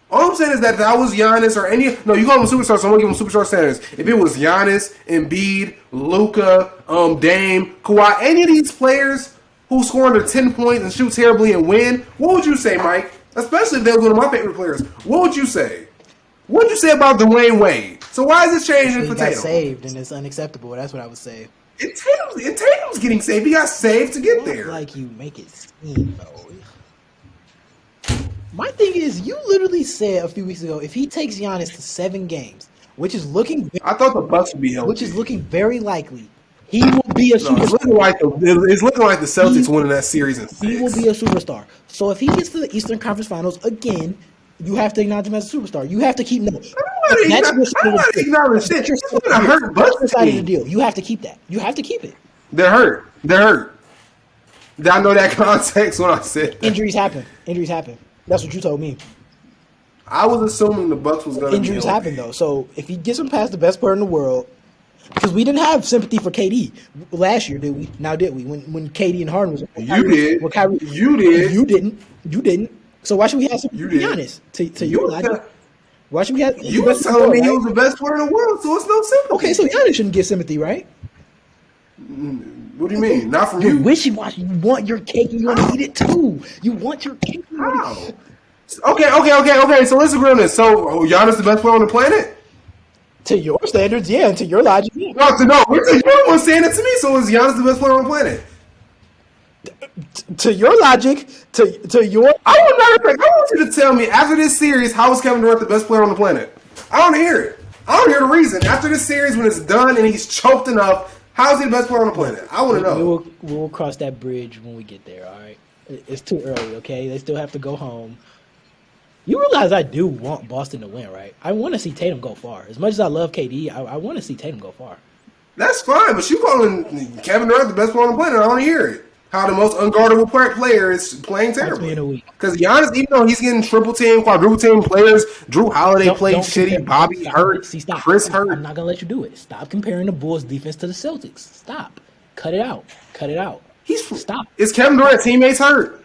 [SPEAKER 1] All I'm saying is that was Giannis or any... No, you call him superstar, so I'm going to give him superstar standards. If it was Giannis, Embiid, Luka, Dame, Kawhi, any of these players who score under 10 points and shoot terribly and win, what would you say, Mike? Especially if they were one of my favorite players. What would you say? What would you say about Dwayne Wade? So why is it changing for Tatum?
[SPEAKER 2] He got saved, and it's unacceptable. That's what I would say.
[SPEAKER 1] Tatum's getting saved. He got saved to get there.
[SPEAKER 2] Like you make it seem, though. My thing is, you literally said a few weeks ago, if he takes Giannis to 7 games, which is looking...
[SPEAKER 1] I thought the Bucks would be healthy.
[SPEAKER 2] Which is looking very likely. He will be a superstar.
[SPEAKER 1] It's looking like the Celtics winning that series in 6.
[SPEAKER 2] He will be a superstar. So if he gets to the Eastern Conference Finals again... You have to acknowledge him as a superstar. You have to keep no.
[SPEAKER 1] That's your side of the
[SPEAKER 2] deal. You have to keep that. You have to keep it.
[SPEAKER 1] They're hurt. I know that context when I said that.
[SPEAKER 2] Injuries happen. That's what you told me.
[SPEAKER 1] I was assuming the Bucks was going to be
[SPEAKER 2] injuries happen though. So if he gets him past the best player in the world, because we didn't have sympathy for KD last year, did we? Now did we? When KD and Harden was,
[SPEAKER 1] you did. You did.
[SPEAKER 2] You didn't. So why should we have some Giannis? To your logic, why should we have?
[SPEAKER 1] You were telling me he was the best player in the world, so it's no sympathy.
[SPEAKER 2] Okay, so Giannis shouldn't get sympathy, right?
[SPEAKER 1] What do you mean? Not from you.
[SPEAKER 2] Wishy-washy. You want your cake and you want to eat it too. You want your cake.
[SPEAKER 1] How? Okay. So let's agree on this. So Giannis the best player on the planet?
[SPEAKER 2] To your standards, yeah, and to your logic. Yeah.
[SPEAKER 1] No, you're the one saying it to me. So is Giannis the best player on the planet?
[SPEAKER 2] To your logic, to your...
[SPEAKER 1] I want you to tell me, after this series, how is Kevin Durant the best player on the planet? I don't hear it. I don't hear the reason. After this series, when it's done and he's choked enough, how is he the best player on the planet? I want to know.
[SPEAKER 2] We'll cross that bridge when we get there, all right? It's too early, okay? They still have to go home. You realize I do want Boston to win, right? I want to see Tatum go far. As much as I love KD, I want to see Tatum go far.
[SPEAKER 1] That's fine, but you calling Kevin Durant the best player on the planet, I don't hear it. How the most unguardable player is playing terribly. Because Giannis, even though he's getting triple team, quadruple team players, Drew Holiday played shitty, Bobby hurt, Chris hurt.
[SPEAKER 2] I'm not going to let you do it. Stop comparing the Bulls' defense to the Celtics. Stop. Cut it out. Stop.
[SPEAKER 1] Is Kevin Durant teammates hurt?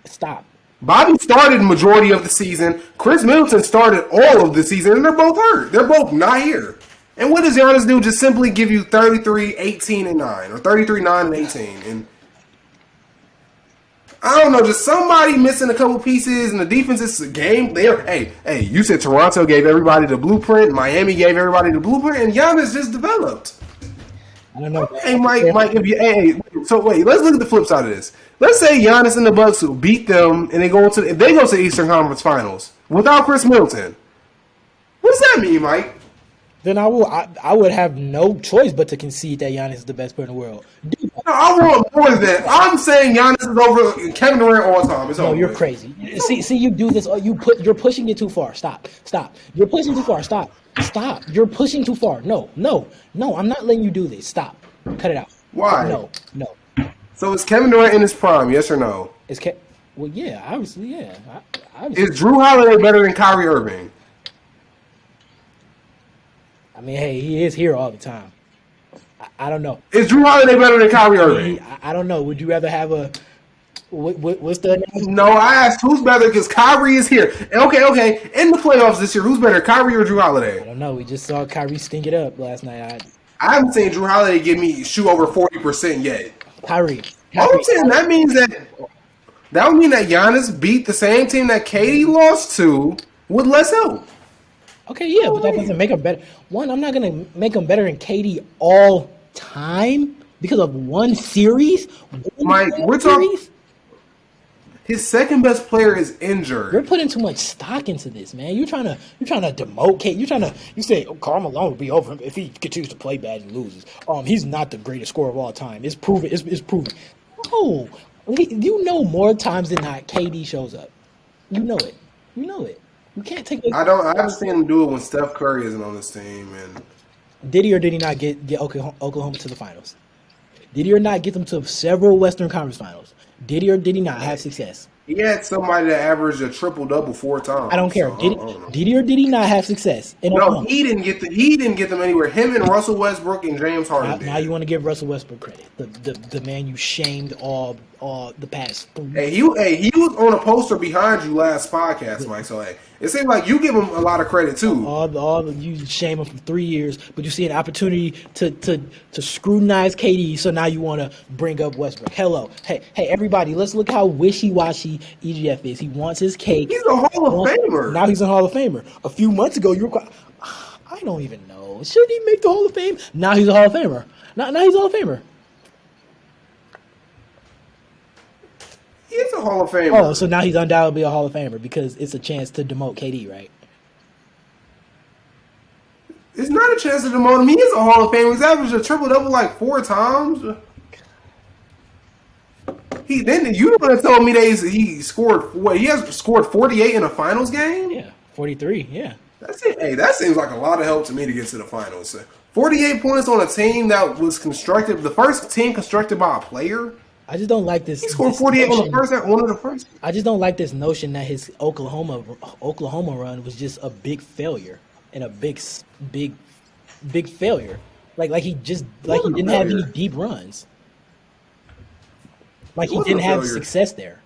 [SPEAKER 2] Stop.
[SPEAKER 1] Bobby started majority of the season. Chris Middleton started all of the season, and they're both hurt. They're both not here. And what does Giannis do? Just simply give you 33, 18, and 9, or 33, 9, and 18. And I don't know, just somebody missing a couple pieces in the defense game. Hey, you said Toronto gave everybody the blueprint, Miami gave everybody the blueprint, and Giannis just developed.
[SPEAKER 2] I don't know.
[SPEAKER 1] Hey, Mike, so wait, let's look at the flip side of this. Let's say Giannis and the Bucks beat them, and they go to the Eastern Conference Finals without Chris Middleton. What does that mean, Mike?
[SPEAKER 2] Then I would have no choice but to concede that Giannis is the best player in the world.
[SPEAKER 1] No, I want more than that. I'm saying Giannis is over Kevin Durant all the time.
[SPEAKER 2] No, you're crazy. See, you do this. You're pushing it too far. Stop. You're pushing too far. Stop. You're pushing too far. No. I'm not letting you do this. Stop. Cut it out.
[SPEAKER 1] Why?
[SPEAKER 2] No.
[SPEAKER 1] So is Kevin Durant in his prime? Yes or no?
[SPEAKER 2] Well, yeah, obviously, yeah.
[SPEAKER 1] Is Drew Holiday better than Kyrie Irving?
[SPEAKER 2] I mean, hey, he is here all the time. I don't know.
[SPEAKER 1] Is Drew Holiday better than Kyrie Irving?
[SPEAKER 2] I don't know. Would you rather have a what's the name?
[SPEAKER 1] No, I asked who's better because Kyrie is here. Okay. In the playoffs this year, who's better, Kyrie or Drew Holiday?
[SPEAKER 2] I don't know. We just saw Kyrie stink it up last night.
[SPEAKER 1] I haven't seen Drew Holiday shoot over 40% yet.
[SPEAKER 2] Kyrie.
[SPEAKER 1] All I'm saying, that would mean that Giannis beat the same team that KD lost to with less help.
[SPEAKER 2] Okay, yeah, but that doesn't make him better. One, I'm not going to make him better than KD all time because of one series.
[SPEAKER 1] Mike, we're talking. His second best player is
[SPEAKER 2] You're
[SPEAKER 1] injured.
[SPEAKER 2] putting too much stock into this, man. You're trying to demote Kate. You say Karl Malone will be over if he continues to play bad and loses. He's not the greatest scorer of all time. It's proven. It's proven. No, you know more times than not, KD shows up. You know it. You know it. You can't take.
[SPEAKER 1] I haven't seen him do it when Steph Curry isn't on this team. And
[SPEAKER 2] Did he or did he not get Oklahoma to the finals? Did he or not get them to several Western Conference finals? Did he or did he not have success?
[SPEAKER 1] he had somebody that averaged a triple-double 4 times.
[SPEAKER 2] I don't care.
[SPEAKER 1] So,
[SPEAKER 2] Did he or did he not have success?
[SPEAKER 1] No, he didn't get them anywhere. Him and Russell Westbrook and James Harden did.
[SPEAKER 2] Now you want to give Russell Westbrook credit, the man you shamed all the past 3
[SPEAKER 1] Hey, he was on a poster behind you last podcast, Mike. So hey, it seems like you give him a lot of credit too.
[SPEAKER 2] all you shame him for 3 years, but you see an opportunity to scrutinize KD, so now you want to bring up Westbrook. Hello, hey everybody, let's look how wishy-washy EGF is. He wants his cake.
[SPEAKER 1] He's a Hall of Famer.
[SPEAKER 2] Now he's a Hall of Famer. A few months ago, you were I don't even know. Should he make the Hall of Fame? Now he's a Hall of Famer. Now he's a Hall of Famer.
[SPEAKER 1] He's a Hall of Famer.
[SPEAKER 2] Oh, so now he's undoubtedly a Hall of Famer because it's a chance to demote KD, right?
[SPEAKER 1] It's not a chance to demote him. He is a Hall of Famer. He's averaged a triple-double like 4 times. You don't want to tell me that he scored what? He has scored 48 in a finals game?
[SPEAKER 2] Yeah, 43, yeah.
[SPEAKER 1] That's it. Hey, that seems like a lot of help to me to get to the finals. 48 points on a team that was constructed, the first team constructed by a player.
[SPEAKER 2] I just don't like this.
[SPEAKER 1] He scored 48 on one of the first.
[SPEAKER 2] I just don't like this notion that his Oklahoma run was just a big failure and a big failure. Like he didn't have any deep runs. Like he didn't have success there.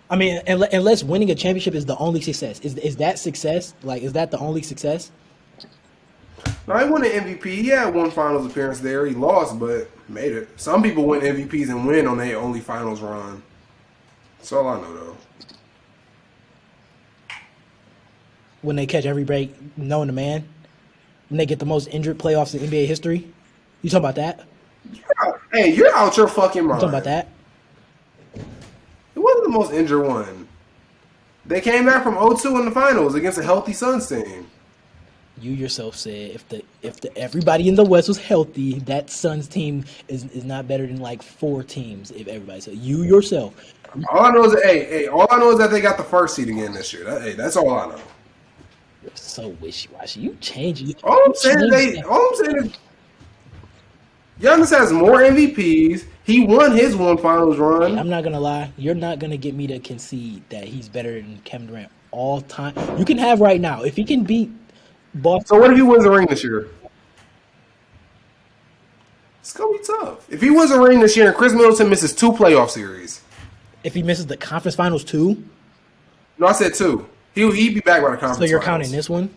[SPEAKER 2] I mean, unless winning a championship is the only success. Is that success? Like, is that the only success?
[SPEAKER 1] No, he won an MVP. He had one finals appearance there. He lost, but made it. Some people win MVPs and win on their only finals run. That's all I know, though.
[SPEAKER 2] When they catch every break, knowing the man. When they get the most injured playoffs in NBA history. You talking about that?
[SPEAKER 1] Hey, you're out your fucking mind.
[SPEAKER 2] You talking about that?
[SPEAKER 1] It wasn't the most injured one. They came back from 0-2 in the finals against a healthy Suns team.
[SPEAKER 2] You yourself said if everybody in the West was healthy, that Suns team is not better than like 4 teams. If everybody, so you yourself.
[SPEAKER 1] All I know is that they got the first seed again this year. That's all I know.
[SPEAKER 2] You're so wishy-washy. You change it.
[SPEAKER 1] All I'm saying is Giannis has more MVPs. He won his one finals run.
[SPEAKER 2] I'm not gonna lie. You're not gonna get me to concede that he's better than Kevin Durant all time. You can have right now if he can beat Boston.
[SPEAKER 1] So what if he wins a ring this year? It's gonna be tough. If he wins a ring this year and Chris Middleton misses 2 playoff series.
[SPEAKER 2] If he misses the conference finals too?
[SPEAKER 1] No, I said 2. He'd be back by the conference.
[SPEAKER 2] So you're
[SPEAKER 1] finals.
[SPEAKER 2] counting this one?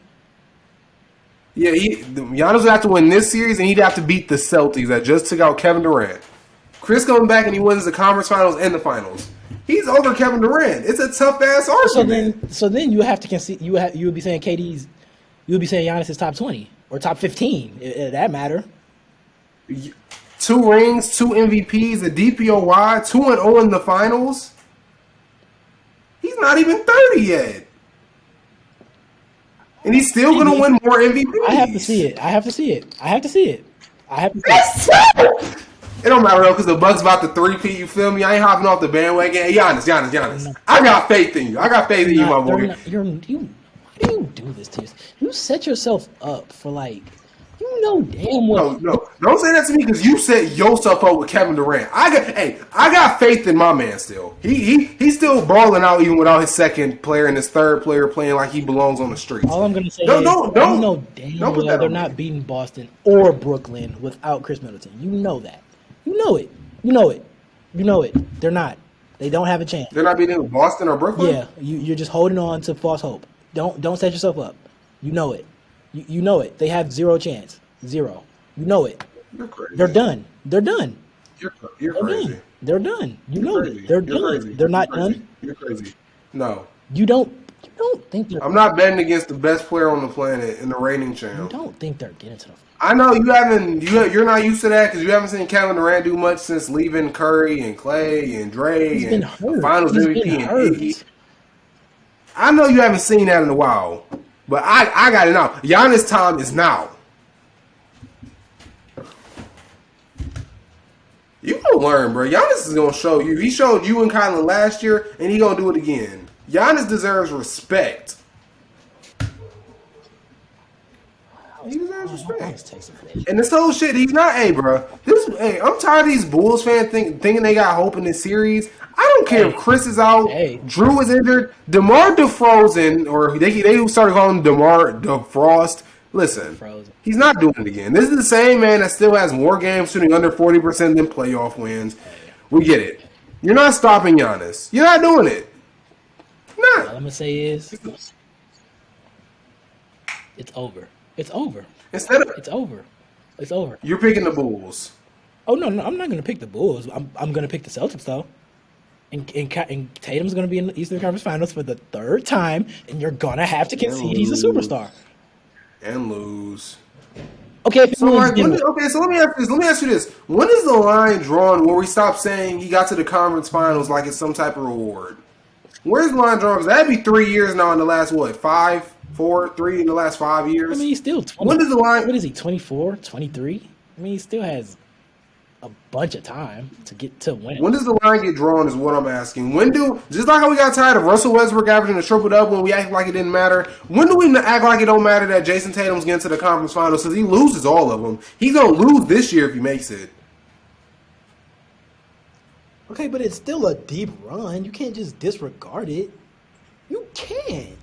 [SPEAKER 1] Yeah, Giannis would have to win this series, and he'd have to beat the Celtics that just took out Kevin Durant. Chris coming back, and he wins the conference finals and the finals. He's over Kevin Durant. It's a tough ass argument.
[SPEAKER 2] So then you have to concede. You would be saying KD's. You would be saying Giannis is top 20 or top 15. That matter.
[SPEAKER 1] 2 rings, 2 MVPs, a DPOY, 2-0 in the finals. He's not even 30 yet. And he's still going to win more MVPs.
[SPEAKER 2] I have to see it.
[SPEAKER 1] It don't matter, though, because the Bucks about to 3-peat, you feel me? I ain't hopping off the bandwagon. Hey, Giannis. I got faith in you. my boy.
[SPEAKER 2] Why do you do this to yourself? You set yourself up for, like, you know damn well.
[SPEAKER 1] No. Don't say that to me because you set yourself up with Kevin Durant. I got faith in my man still. He's still balling out even without his second player and his third player playing like he belongs on the streets.
[SPEAKER 2] All I'm going to say
[SPEAKER 1] you
[SPEAKER 2] know damn well they're not beating Boston or Brooklyn without Chris Middleton. You know that. You know it. They're not. They don't have a chance.
[SPEAKER 1] They're not beating Boston or Brooklyn?
[SPEAKER 2] Yeah, you're just holding on to false hope. Don't set yourself up. You know it. You know it. They have 0 chance. 0. You know it.
[SPEAKER 1] You're crazy.
[SPEAKER 2] They're done.
[SPEAKER 1] You're crazy.
[SPEAKER 2] They're done. You know it. They're done.
[SPEAKER 1] Crazy.
[SPEAKER 2] They're not done.
[SPEAKER 1] You're crazy. No.
[SPEAKER 2] You don't. You don't think they're?
[SPEAKER 1] I'm not betting against the best player on the planet in the reigning
[SPEAKER 2] You
[SPEAKER 1] champ.
[SPEAKER 2] don't think they're getting to the?
[SPEAKER 1] I know you haven't. You're not used to that because you haven't seen Kevin Durant do much since leaving Curry and Clay and Dre
[SPEAKER 2] He's been
[SPEAKER 1] and
[SPEAKER 2] hurt.
[SPEAKER 1] a Finals
[SPEAKER 2] He's
[SPEAKER 1] MVP
[SPEAKER 2] been
[SPEAKER 1] and
[SPEAKER 2] hurt.
[SPEAKER 1] Iggy. I know you haven't seen that in a while, but I got it now. Giannis' time is now. You gonna learn, bro. Giannis is gonna show you. He showed you and Kylan last year, and he gonna do it again. Giannis deserves respect. He deserves respect. And this whole shit, he's not. Hey, bro. I'm tired of these Bulls fans thinking they got hope in this series. I don't care if Chris is out, Drew is injured, DeMar DeFrozen, or they started calling him DeMar DeFrost. Listen, he's not doing it again. This is the same man that still has more games shooting under 40% than playoff wins. We get it. You're not stopping Giannis. You're not doing it. You're not.
[SPEAKER 2] All I'm gonna say is, it's over. It's over. It's over. It's over.
[SPEAKER 1] You're picking the Bulls.
[SPEAKER 2] Oh no, I'm not gonna pick the Bulls. I'm gonna pick the Celtics though. And Tatum's gonna be in the Eastern Conference Finals for the third time, and you're gonna have to concede he's a superstar.
[SPEAKER 1] And lose.
[SPEAKER 2] Okay,
[SPEAKER 1] so let me ask you this. When is the line drawn where we stop saying he got to the conference finals like it's some type of reward? Where's the line drawn? Because that'd be 3 years now in the last, 3 in the last 5 years?
[SPEAKER 2] I mean, he's still 20.
[SPEAKER 1] When is the line?
[SPEAKER 2] What is he, 24, 23? I mean, he still has a bunch of time to get to win.
[SPEAKER 1] When does the line get drawn is what I'm asking. Just like how we got tired of Russell Westbrook averaging a triple-double when we act like it didn't matter, when do we act like it don't matter that Jason Tatum's getting to the conference finals because he loses all of them? He's going to lose this year if he makes it.
[SPEAKER 2] Okay, but it's still a deep run. You can't just disregard it. You can't.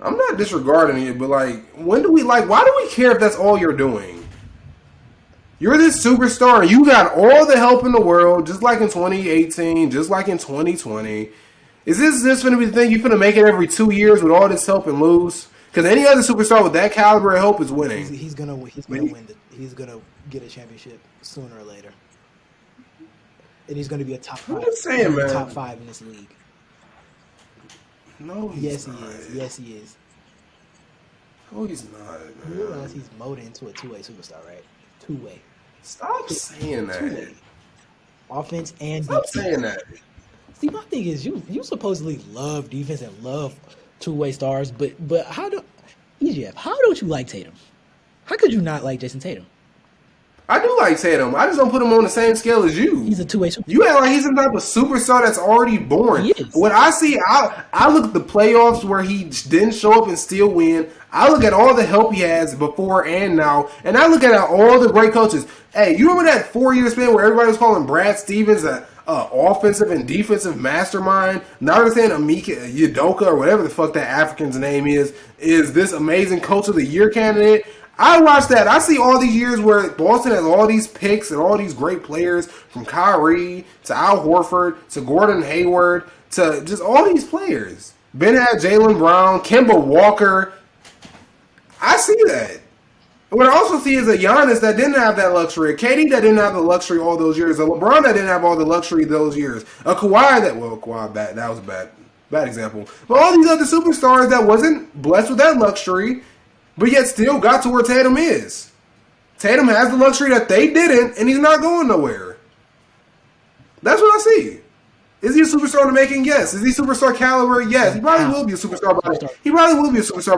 [SPEAKER 1] I'm not disregarding it, but why do we care if that's all you're doing? You're this superstar, and you got all the help in the world, just like in 2018, just like in 2020. Is this going to be the thing? You're going to make it every 2 years with all this help and lose? Because any other superstar with that caliber of help is winning.
[SPEAKER 2] He's gonna win. He's gonna get a championship sooner or later, and he's gonna be a top 5.
[SPEAKER 1] I'm just saying, man.
[SPEAKER 2] Top 5 in this league.
[SPEAKER 1] No,
[SPEAKER 2] yes, he is. Yes, he is.
[SPEAKER 1] No, he's not. Man.
[SPEAKER 2] You realize he's molded into a two-way superstar, right? Two-way.
[SPEAKER 1] Stop saying that.
[SPEAKER 2] Two-way. Offense and
[SPEAKER 1] Stop
[SPEAKER 2] defense.
[SPEAKER 1] saying that.
[SPEAKER 2] See, my thing is, you supposedly love defense and love two-way stars, but how don't you like Tatum? How could you not like Jason Tatum?
[SPEAKER 1] I do like Tatum. I just don't put him on the same scale as you.
[SPEAKER 2] He's a two-way superstar.
[SPEAKER 1] You act like he's some type of superstar that's already born.
[SPEAKER 2] He is.
[SPEAKER 1] When I see, I look at the playoffs where he didn't show up and still win. I look at all the help he has before and now, and I look at all the great coaches. Hey, you remember that 4-year span where everybody was calling Brad Stevens a offensive and defensive mastermind? Now they're saying Amika Udoka or whatever the fuck that African's name is this amazing coach of the year candidate. I watch that. I see all these years where Boston has all these picks and all these great players, from Kyrie to Al Horford to Gordon Hayward to just all these players. Ben had Jaylen Brown, Kemba Walker. I see that. What I also see is a Giannis that didn't have that luxury, a KD that didn't have the luxury all those years, a LeBron that didn't have all the luxury those years, a Kawhi that was a bad example. But all these other superstars that wasn't blessed with that luxury, but yet still got to where Tatum is. Tatum has the luxury that they didn't, and he's not going nowhere. That's what I see. Is he a superstar in the making? Yes. Is he superstar caliber? Yes. He probably will be a superstar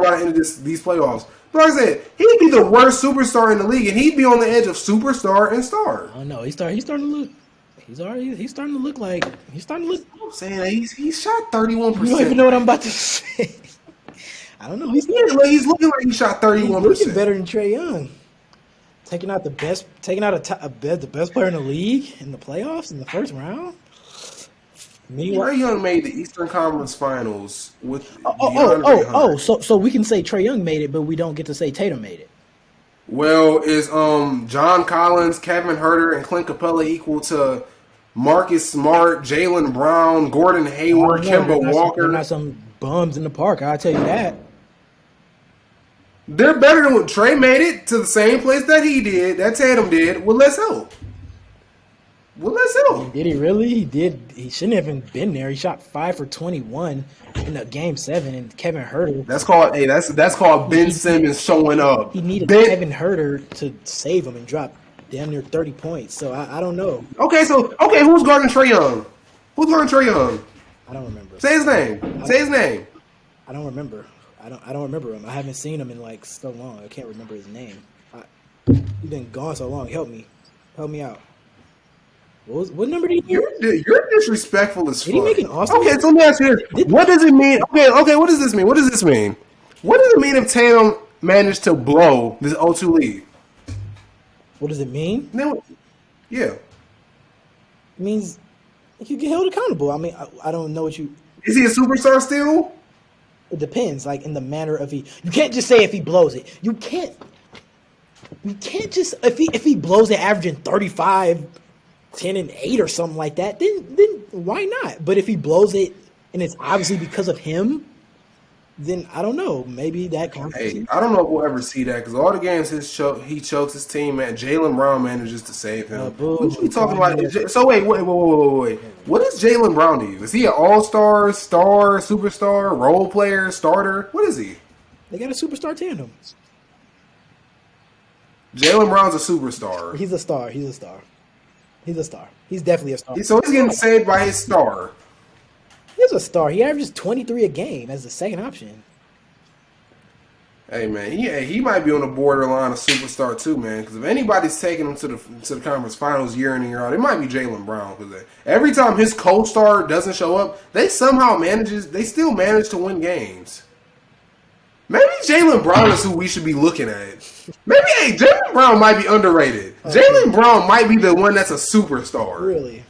[SPEAKER 1] by the end of these playoffs. But like I said, he'd be the worst superstar in the league, and he'd be on the edge of superstar and star.
[SPEAKER 2] Oh no, he's starting to look. He's starting to look like
[SPEAKER 1] I'm saying that he shot 31%.
[SPEAKER 2] You don't even know what I'm about to say. I don't know.
[SPEAKER 1] He's looking like he shot 31%.
[SPEAKER 2] He's looking better than Trae Young. Taking out the best player in the league in the playoffs in the first round.
[SPEAKER 1] Trae Young made the Eastern Conference Finals with
[SPEAKER 2] So we can say Trae Young made it, but we don't get to say Tatum made it.
[SPEAKER 1] Well, is John Collins, Kevin Huerter, and Clint Capella equal to Marcus Smart, Jaylen Brown, Gordon Hayward, Kemba Walker?
[SPEAKER 2] They're not some bums in the park, I'll tell you that.
[SPEAKER 1] They're better than what Trae made it to the same place that he did, that Tatum did, with less help. Well, let's him.
[SPEAKER 2] Did he really? He did. He shouldn't have even been there. He shot 5 for 21 in the game 7, and Kevin Huerter.
[SPEAKER 1] That's called Ben Simmons showing up.
[SPEAKER 2] He needed Kevin Huerter to save him and drop damn near 30 points. So I don't know.
[SPEAKER 1] Okay, who's guarding Trae Young? Who's guarding Trae Young?
[SPEAKER 2] I don't remember.
[SPEAKER 1] Say his name. Say his name.
[SPEAKER 2] I don't remember. I don't remember him. I haven't seen him in like so long. I can't remember his name. He's been gone so long. Help me out. What number did he get?
[SPEAKER 1] You're disrespectful as fuck.
[SPEAKER 2] Did he make an All-Star?
[SPEAKER 1] Okay, so let me ask you this. What does it mean? Okay, what does this mean? What does this mean? What does it mean if Tatum managed to blow this 0-2 lead?
[SPEAKER 2] What does it mean?
[SPEAKER 1] Yeah.
[SPEAKER 2] It means you get held accountable. I mean, I don't know what you...
[SPEAKER 1] Is he a superstar still?
[SPEAKER 2] It depends, like in the manner of you can't just say if he blows it. You can't just if he blows it averaging 35, 10 and 8 or something like that, then why not? But if he blows it and it's obviously because of him, then I don't know. Maybe that counts.
[SPEAKER 1] Hey, I don't know if we'll ever see that because all the games he chokes his team, man. Jaylen Brown manages to save him. What you talking about? So wait. What does Jaylen Brown do? Is he an all-star, star, superstar, role player, starter? What is he?
[SPEAKER 2] They got a superstar tandem.
[SPEAKER 1] Jaylen Brown's a superstar.
[SPEAKER 2] He's a star. He's definitely a star.
[SPEAKER 1] So he's getting saved by his star.
[SPEAKER 2] He's a star. He averages 23 a game as the second option.
[SPEAKER 1] Hey man, he might be on the borderline of superstar too, man. Because if anybody's taking him to the conference finals year in and year out, it might be Jaylen Brown. Because every time his co-star doesn't show up, they still manage to win games. Maybe Jaylen Brown is who we should be looking at. Maybe Jaylen Brown might be underrated. Okay. Jaylen Brown might be the one that's a superstar.
[SPEAKER 2] Really?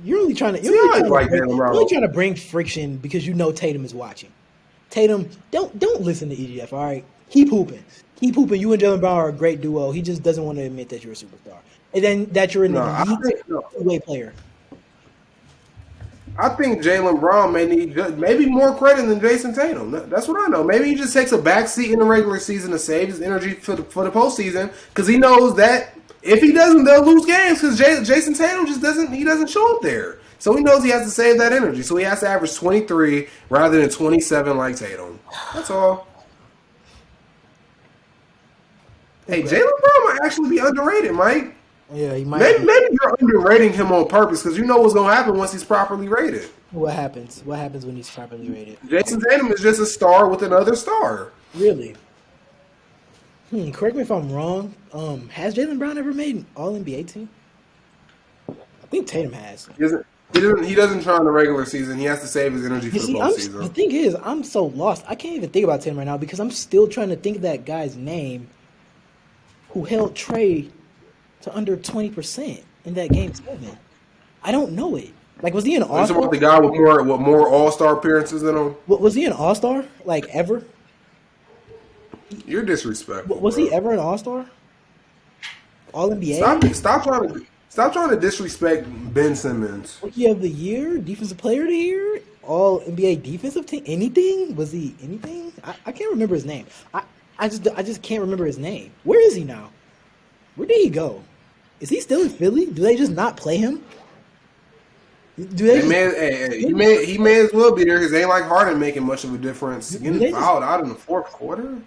[SPEAKER 2] You're only trying to bring friction because you know Tatum is watching. Tatum, don't listen to EGF, all right? Keep hooping. You and Jaylen Brown are a great duo. He just doesn't want to admit that you're a superstar. And then that you're an elite two-way player.
[SPEAKER 1] I think Jaylen Brown may need maybe more credit than Jason Tatum. That's what I know. Maybe he just takes a backseat in the regular season to save his energy for the postseason because he knows that if he doesn't, they'll lose games because Jason Tatum just doesn't show up there. So he knows he has to save that energy. So he has to average 23 rather than 27 like Tatum. That's all. Hey, Jaylen Brown might actually be underrated, Mike.
[SPEAKER 2] Yeah, he might.
[SPEAKER 1] Maybe you're underrating him on purpose because you know what's going to happen once he's properly rated.
[SPEAKER 2] What happens? What happens when he's properly rated?
[SPEAKER 1] Jason Tatum is just a star with another star.
[SPEAKER 2] Really? Correct me if I'm wrong. Has Jaylen Brown ever made an All-NBA team? I think Tatum has.
[SPEAKER 1] He doesn't try in the regular season. He has to save his energy for the postseason.
[SPEAKER 2] The thing is, I'm so lost. I can't even think about Tatum right now because I'm still trying to think of that guy's name who held Trae to under 20% in that game 7. I don't know it. Like, was he an All-Star?
[SPEAKER 1] Is it about the guy with more All-Star appearances than him?
[SPEAKER 2] Was he an All-Star? Like, ever?
[SPEAKER 1] You're disrespectful.
[SPEAKER 2] Was he ever an All-Star? All-NBA?
[SPEAKER 1] Stop trying to disrespect Ben Simmons.
[SPEAKER 2] Rookie of the year? Defensive player of the year? All-NBA defensive team? Anything? Was he anything? I can't remember his name. I just can't remember his name. Where is he now? Where did he go? Is he still in Philly? Do they just not play him?
[SPEAKER 1] He may as well be there because they ain't like Harden making much of a difference. Getting fouled out in the fourth quarter.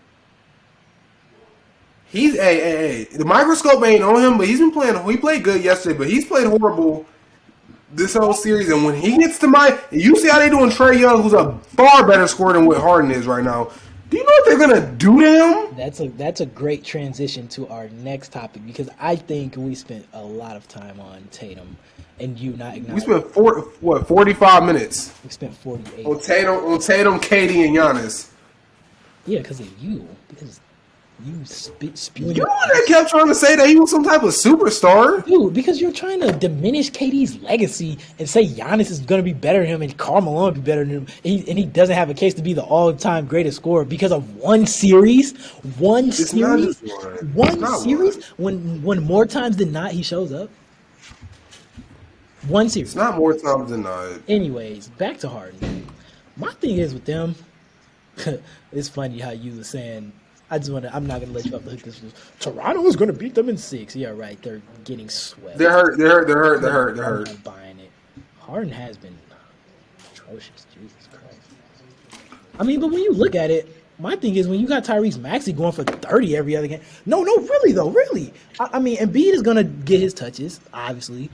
[SPEAKER 1] The microscope ain't on him, but he's been playing. He played good yesterday, but he's played horrible this whole series. And when he gets to you see how they doing Trae Young, who's a far better scorer than what Harden is right now. Do you know what they're gonna do to him?
[SPEAKER 2] That's a great transition to our next topic because I think we spent a lot of time on Tatum and you not acknowledging.
[SPEAKER 1] We spent 45 minutes.
[SPEAKER 2] We spent 48
[SPEAKER 1] on Tatum, KD, and Giannis.
[SPEAKER 2] Yeah, because of you. Because you spewing.
[SPEAKER 1] You're the one that kept trying to say that he was some type of superstar.
[SPEAKER 2] Dude, because you're trying to diminish KD's legacy and say Giannis is going to be better than him and Karl Malone will be better than him. And he doesn't have a case to be the all-time greatest scorer because of one series. One series. When more times than not he shows up. One series.
[SPEAKER 1] It's not more times than not.
[SPEAKER 2] Anyways, back to Harden. My thing is with them, it's funny how you were saying I'm not gonna let you off the hook. This is Toronto is gonna beat them in 6. Yeah, right. They're getting swept.
[SPEAKER 1] They're hurt.
[SPEAKER 2] I'm not buying it. Harden has been atrocious. Jesus Christ. I mean, but when you look at it, my thing is when you got Tyrese Maxey going for 30 every other game. No, really though, really. I mean, Embiid is gonna get his touches, obviously.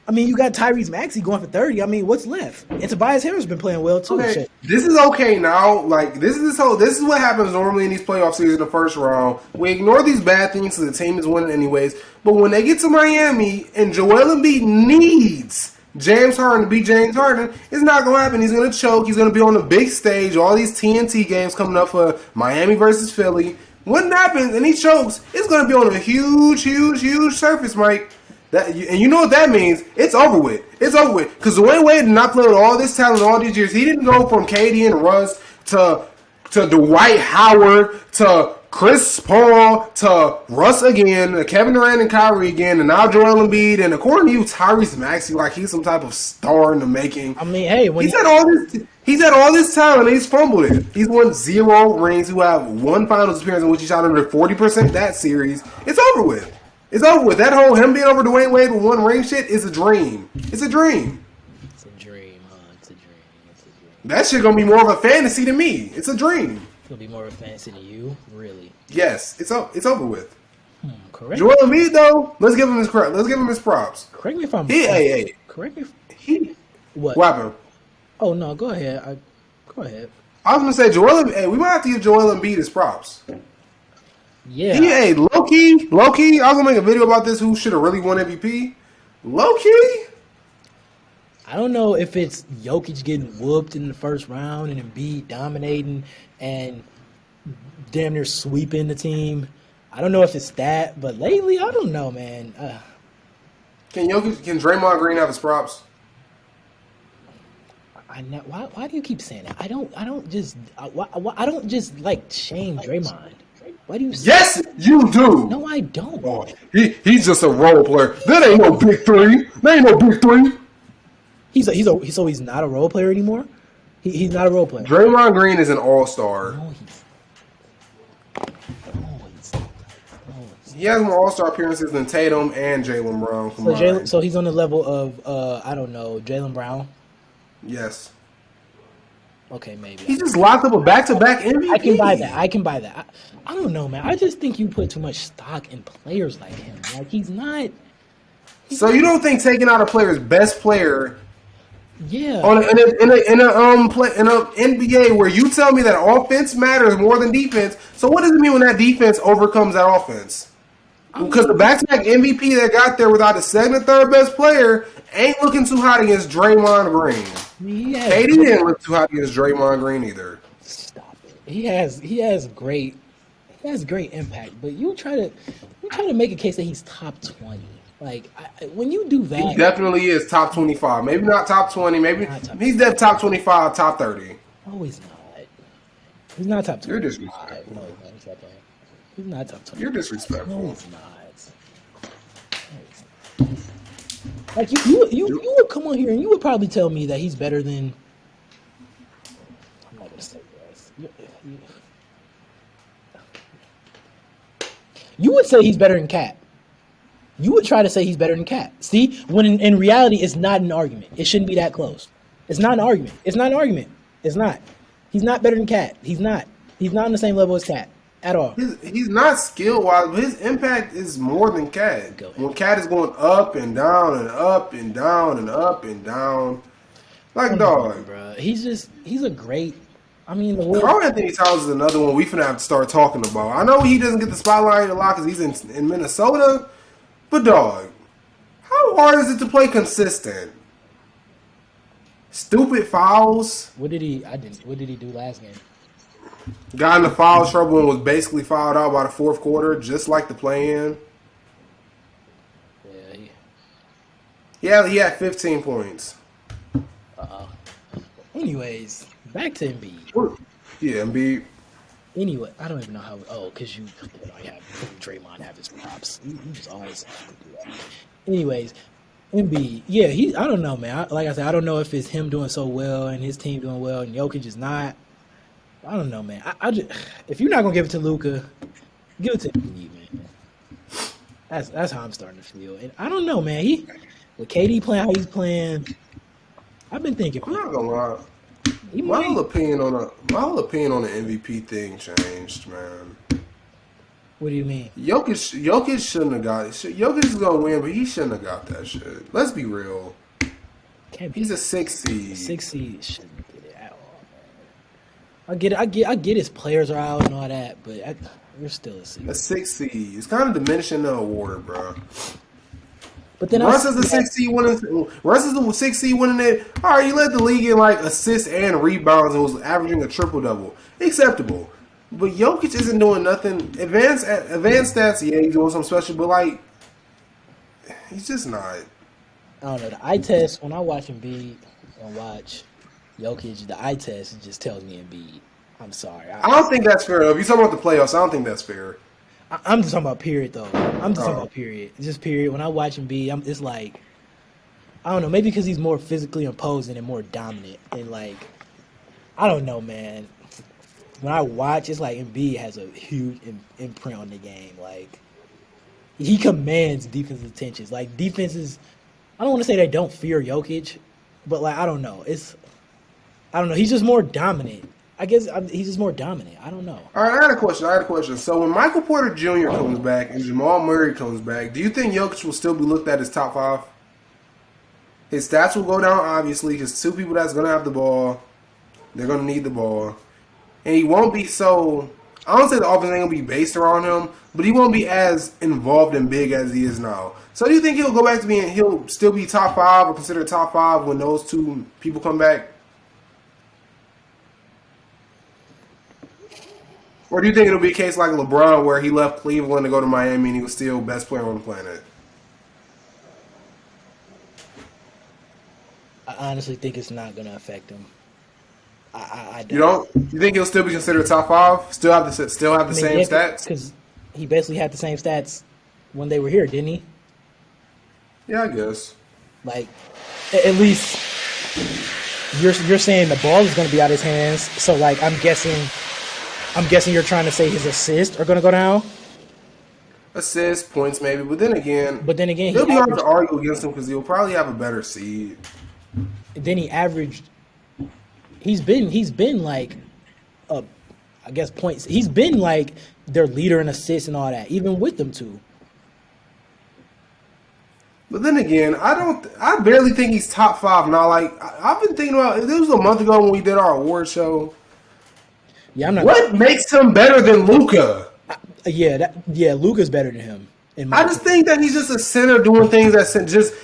[SPEAKER 2] I mean, you got Tyrese Maxey going for 30. I mean, what's left? And Tobias Harris been playing well too.
[SPEAKER 1] Okay.
[SPEAKER 2] So.
[SPEAKER 1] This is okay now. Like this is what happens normally in these playoff series in the first round. We ignore these bad things so the team is winning anyways. But when they get to Miami and Joel Embiid needs James Harden to beat James Harden, it's not going to happen. He's going to choke. He's going to be on the big stage. All these TNT games coming up for Miami versus Philly. When that happens and he chokes, it's going to be on a huge surface, Mike. And you know what that means? It's over with. It's over with. Because Dwayne Wade did not play with all this talent all these years. He didn't go from KD and Russ to Dwight Howard to Chris Paul to Russ again, to Kevin Durant and Kyrie again, and now Joel Embiid, and according to you, Tyrese Maxey, like he's some type of star in the making.
[SPEAKER 2] I mean, hey,
[SPEAKER 1] he's had all this talent, and he's fumbled it. He's won 0 rings. Who have 1 finals appearance in which he shot under 40% that series. It's over with. It's over with. That whole him being over Dwayne Wade with 1 ring shit is a dream. It's a dream.
[SPEAKER 2] It's a dream, huh? It's a dream.
[SPEAKER 1] That shit gonna be more of a fantasy to me. It's a dream.
[SPEAKER 2] It'll be more of a fantasy to you, really.
[SPEAKER 1] Yes, it's over with.
[SPEAKER 2] Correct.
[SPEAKER 1] Joel Embiid though, let's give him his credit. Let's give him his props.
[SPEAKER 2] Correct me if I'm wrong.
[SPEAKER 1] Hey.
[SPEAKER 2] Correct me.
[SPEAKER 1] What happened?
[SPEAKER 2] Oh no, go ahead. Go ahead.
[SPEAKER 1] I was gonna say we might have to give Joel Embiid his props.
[SPEAKER 2] Yeah.
[SPEAKER 1] Low key. I was gonna make a video about this. Who should have really won MVP? Low key.
[SPEAKER 2] I don't know if it's Jokic getting whooped in the first round and Embiid dominating and damn near sweeping the team. I don't know if it's that, but lately I don't know, man.
[SPEAKER 1] Can Draymond Green have his props?
[SPEAKER 2] Why do you keep saying that? I don't just like shame Draymond. Why do you?
[SPEAKER 1] Yes, you do.
[SPEAKER 2] No, I don't.
[SPEAKER 1] Oh, he's just a role player. That ain't no big three.
[SPEAKER 2] He's not a role player anymore. He's not a role player.
[SPEAKER 1] Draymond Green is an all-star.
[SPEAKER 2] No,
[SPEAKER 1] he has more all-star appearances than Tatum and Jaylen Brown combined.
[SPEAKER 2] So he's on the level of I don't know, Jaylen Brown.
[SPEAKER 1] Yes.
[SPEAKER 2] Okay, maybe.
[SPEAKER 1] He just locked up a back-to-back MVP.
[SPEAKER 2] I can buy that. I don't know, man. I just think you put too much stock in players like him. Like he's not.
[SPEAKER 1] So you don't think taking out a player's best player?
[SPEAKER 2] Yeah.
[SPEAKER 1] In a NBA where you tell me that offense matters more than defense. So what does it mean when that defense overcomes that offense? Because the back-to-back MVP that got there without the second or third best player ain't looking too hot against Draymond Green. KD didn't look too hot against Draymond Green either.
[SPEAKER 2] Stop it. He has great impact, but you try to make a case that he's top 20. Like when you do that,
[SPEAKER 1] he definitely is top 25. Maybe not top 20. Maybe he's definitely top 25, top 30.
[SPEAKER 2] No, he's not. He's not top 20.
[SPEAKER 1] You're disrespectful.
[SPEAKER 2] No, he's not top 20.
[SPEAKER 1] You're disrespectful.
[SPEAKER 2] No, he's not. Like you would come on here and you would probably tell me that he's better than. I'm not gonna say this. You would say he's better than Cat. You would try to say he's better than Cat. See, when in reality, it's not an argument. It shouldn't be that close. It's not an argument. It's not. He's not better than Cat. He's not. He's not on the same level as Cat at all.
[SPEAKER 1] He's not skill-wise, but his impact is more than Cat. When Cat is going up and down and up and down and up and down. Like, dog.
[SPEAKER 2] Bro. He's a great... I mean,
[SPEAKER 1] Karl Anthony Towns is another one we finna have to start talking about. I know he doesn't get the spotlight a lot because he's in Minnesota, but dog, how hard is it to play consistent? Stupid fouls.
[SPEAKER 2] What did he do last game?
[SPEAKER 1] Got into foul trouble and was basically fouled out by the fourth quarter, just like the play-in. Yeah, he had 15 points.
[SPEAKER 2] Anyways, back to Embiid.
[SPEAKER 1] Yeah, Embiid.
[SPEAKER 2] Anyway, I don't even know how. Oh, because you have Draymond have his props. You just always have to do that. Anyways, Embiid. Yeah, I don't know, man. Like I said, I don't know if it's him doing so well and his team doing well and Jokic is not. I don't know, man. I just, if you're not gonna give it to Luka, give it to Embiid, man. That's how I'm starting to feel. And I don't know, man. With KD playing how he's playing, I've been thinking.
[SPEAKER 1] I'm not gonna lie. My whole opinion on the MVP thing changed, man.
[SPEAKER 2] What do you mean?
[SPEAKER 1] Jokic shouldn't have got it. Jokic is gonna win, but he shouldn't have got that shit. Let's be real. He's a 6 seed.
[SPEAKER 2] 6 seed shouldn't get it at all, man. I get his players are out and all that, but you're still a seed.
[SPEAKER 1] A 6 seed. It's kind of diminishing the award, bro.
[SPEAKER 2] But then
[SPEAKER 1] Russ is the 6 seed winning. Russ is the 6 seed winning it. All right, you led the league in like assists and rebounds and was averaging a triple double. Acceptable. But Jokic isn't doing nothing. Advanced stats, yeah, he's doing something special, but like, he's just not.
[SPEAKER 2] I don't know. The eye test, when I watch Embiid and watch Jokic, the eye test, it just tells me Embiid. I'm sorry.
[SPEAKER 1] I don't think that's fair, though. If you're talking about the playoffs, I don't think that's fair.
[SPEAKER 2] I'm just talking about period, though. I'm just talking about period. Just period. When I watch Embiid, it's like, I don't know, maybe because he's more physically imposing and more dominant. And like, I don't know, man. When I watch, it's like Embiid has a huge imprint on the game. Like, he commands defensive attentions. Like, defenses, I don't want to say they don't fear Jokic, but like, I don't know. I don't know. He's just more dominant. I guess he's just more dominant. I don't know.
[SPEAKER 1] All right, I had a question. So when Michael Porter Jr. comes back and Jamal Murray comes back, do you think Jokic will still be looked at as top 5? His stats will go down, obviously, because 2 people that's going to have the ball, they're going to need the ball. And he won't be so, I don't say the offense ain't going to be based around him, but he won't be as involved and big as he is now. So do you think he'll go back to he'll still be top 5 or considered top 5 when those 2 people come back? Or do you think it'll be a case like LeBron where he left Cleveland to go to Miami and he was still best player on the planet?
[SPEAKER 2] I honestly think it's not going to affect him. I don't.
[SPEAKER 1] You don't? You think he'll still be considered top 5? Still have the same stats?
[SPEAKER 2] Because he basically had the same stats when they were here, didn't he?
[SPEAKER 1] Yeah, I guess.
[SPEAKER 2] Like, at least you're saying the ball is going to be out of his hands. So like, I'm guessing you're trying to say his assists are going to go down.
[SPEAKER 1] Assists, points, maybe, but then again,
[SPEAKER 2] it'll
[SPEAKER 1] be hard to argue against him because he'll probably have a better seed.
[SPEAKER 2] Then he averaged. He's been like, I guess points. He's been like their leader in assists and all that, even with them 2.
[SPEAKER 1] But then again, I barely think he's top 5 now. Like, I've been thinking about, this was a month ago when we did our award show.
[SPEAKER 2] Yeah, I'm not.
[SPEAKER 1] What makes him better than Luka?
[SPEAKER 2] Luka's better than him.
[SPEAKER 1] I just think that he's just a center doing things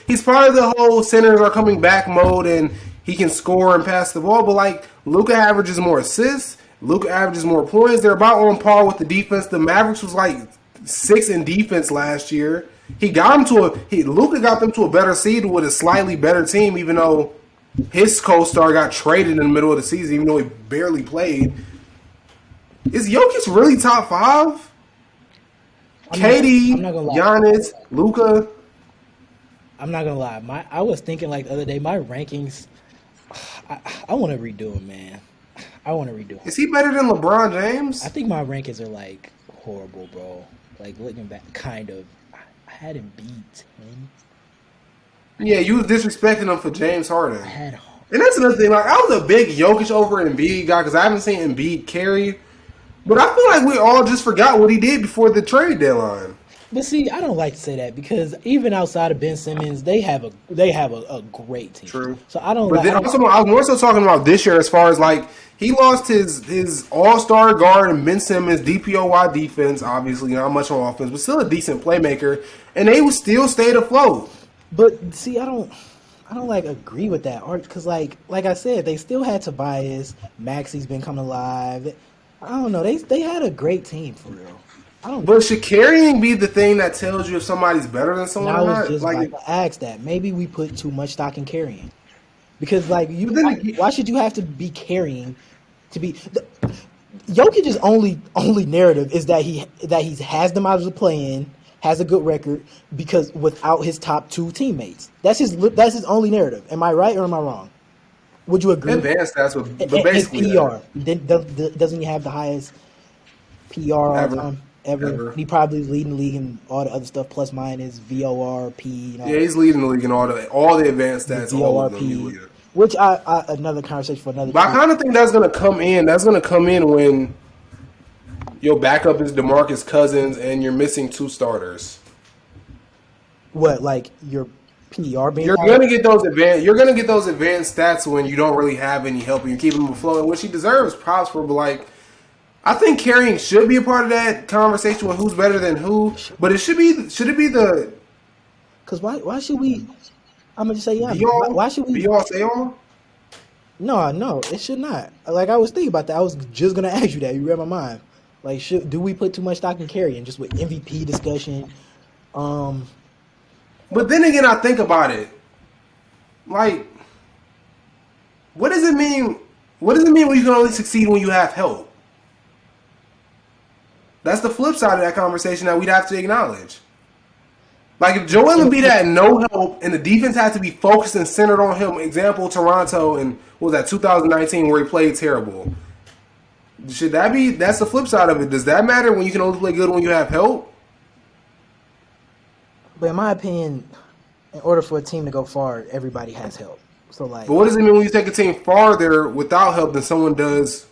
[SPEAKER 1] he's part of the whole centers are coming back mode and he can score and pass the ball. But like, Luka averages more assists, Luka averages more points. They're about on par with the defense. The Mavericks was like 6 in defense last year. Luka got them to a better seed with a slightly better team, even though his co-star got traded in the middle of the season, even though he barely played. Is Jokic really top 5? KD, Giannis, Luka.
[SPEAKER 2] I'm not gonna lie. I was thinking like the other day, my rankings. I want to redo them, man. I want to redo them.
[SPEAKER 1] Is he better than LeBron James?
[SPEAKER 2] I think my rankings are like horrible, bro. Like looking back, kind of. I had him beat 10.
[SPEAKER 1] Yeah, you was disrespecting him for James Harden.
[SPEAKER 2] And
[SPEAKER 1] that's another thing. Like, I was a big Jokic over Embiid guy because I haven't seen Embiid carry. But I feel like we all just forgot what he did before the trade deadline.
[SPEAKER 2] But see, I don't like to say that because even outside of Ben Simmons, they have a great team.
[SPEAKER 1] True.
[SPEAKER 2] So I don't.
[SPEAKER 1] But then I was more so talking about this year as far as like he lost his all-star guard and Ben Simmons DPOY defense, obviously not much on offense, but still a decent playmaker, and they would still stayed afloat.
[SPEAKER 2] But see, I don't like agree with that, because like I said, they still had Tobias. Maxi's been coming alive. I don't know. They had a great team for real.
[SPEAKER 1] But should carrying be the thing that tells you if somebody's better than someone or not?
[SPEAKER 2] I was just like to ask that. Maybe we put too much stock in carrying, because like why should you have to be carrying to be? Jokic's only narrative is that he has them out of the play-in, has a good record because without his top 2 teammates. That's his only narrative. Am I right or am I wrong? Would you agree?
[SPEAKER 1] Advanced stats, but
[SPEAKER 2] And
[SPEAKER 1] basically
[SPEAKER 2] PR. Doesn't he have the highest PR all
[SPEAKER 1] ever,
[SPEAKER 2] time ever?
[SPEAKER 1] ever.
[SPEAKER 2] He probably is leading the league in all the other stuff, plus minus VOR, P,
[SPEAKER 1] Yeah, he's leading the league in all the advanced
[SPEAKER 2] the
[SPEAKER 1] stats, all of them. He's
[SPEAKER 2] VORP,
[SPEAKER 1] leading.
[SPEAKER 2] which I another conversation for another
[SPEAKER 1] But I
[SPEAKER 2] day.
[SPEAKER 1] kind of think that's gonna come in. That's gonna come in when your backup is DeMarcus Cousins and you're missing 2 starters.
[SPEAKER 2] What, like your PR being
[SPEAKER 1] You're
[SPEAKER 2] higher?
[SPEAKER 1] gonna get those advanced. You're gonna get those advanced stats when you don't really have any help and you're keeping him afloat, which he deserves props for. But like, I think carrying should be a part of that conversation with who's better than who. But it should be. Should it be the
[SPEAKER 2] Because why should we? I'm gonna just say yeah.
[SPEAKER 1] be all?
[SPEAKER 2] Why should we?
[SPEAKER 1] Be all say all?
[SPEAKER 2] No, it should not. Like I was thinking about that. I was just gonna ask you that. You read my mind. Like, do we put too much stock in carrying? Just with MVP discussion.
[SPEAKER 1] But then again, I think about it. Like, what does it mean? What does it mean when you can only succeed when you have help? That's the flip side of that conversation that we'd have to acknowledge. Like, if Joel Embiid had no help and the defense had to be focused and centered on him, example, Toronto in, what was that, 2019 where he played terrible. Should that be, that's the flip side of it. Does that matter when you can only play good when you have help?
[SPEAKER 2] But in my opinion, in order for a team to go far, everybody has help. So like,
[SPEAKER 1] But what does it mean when you take a team farther without help than someone does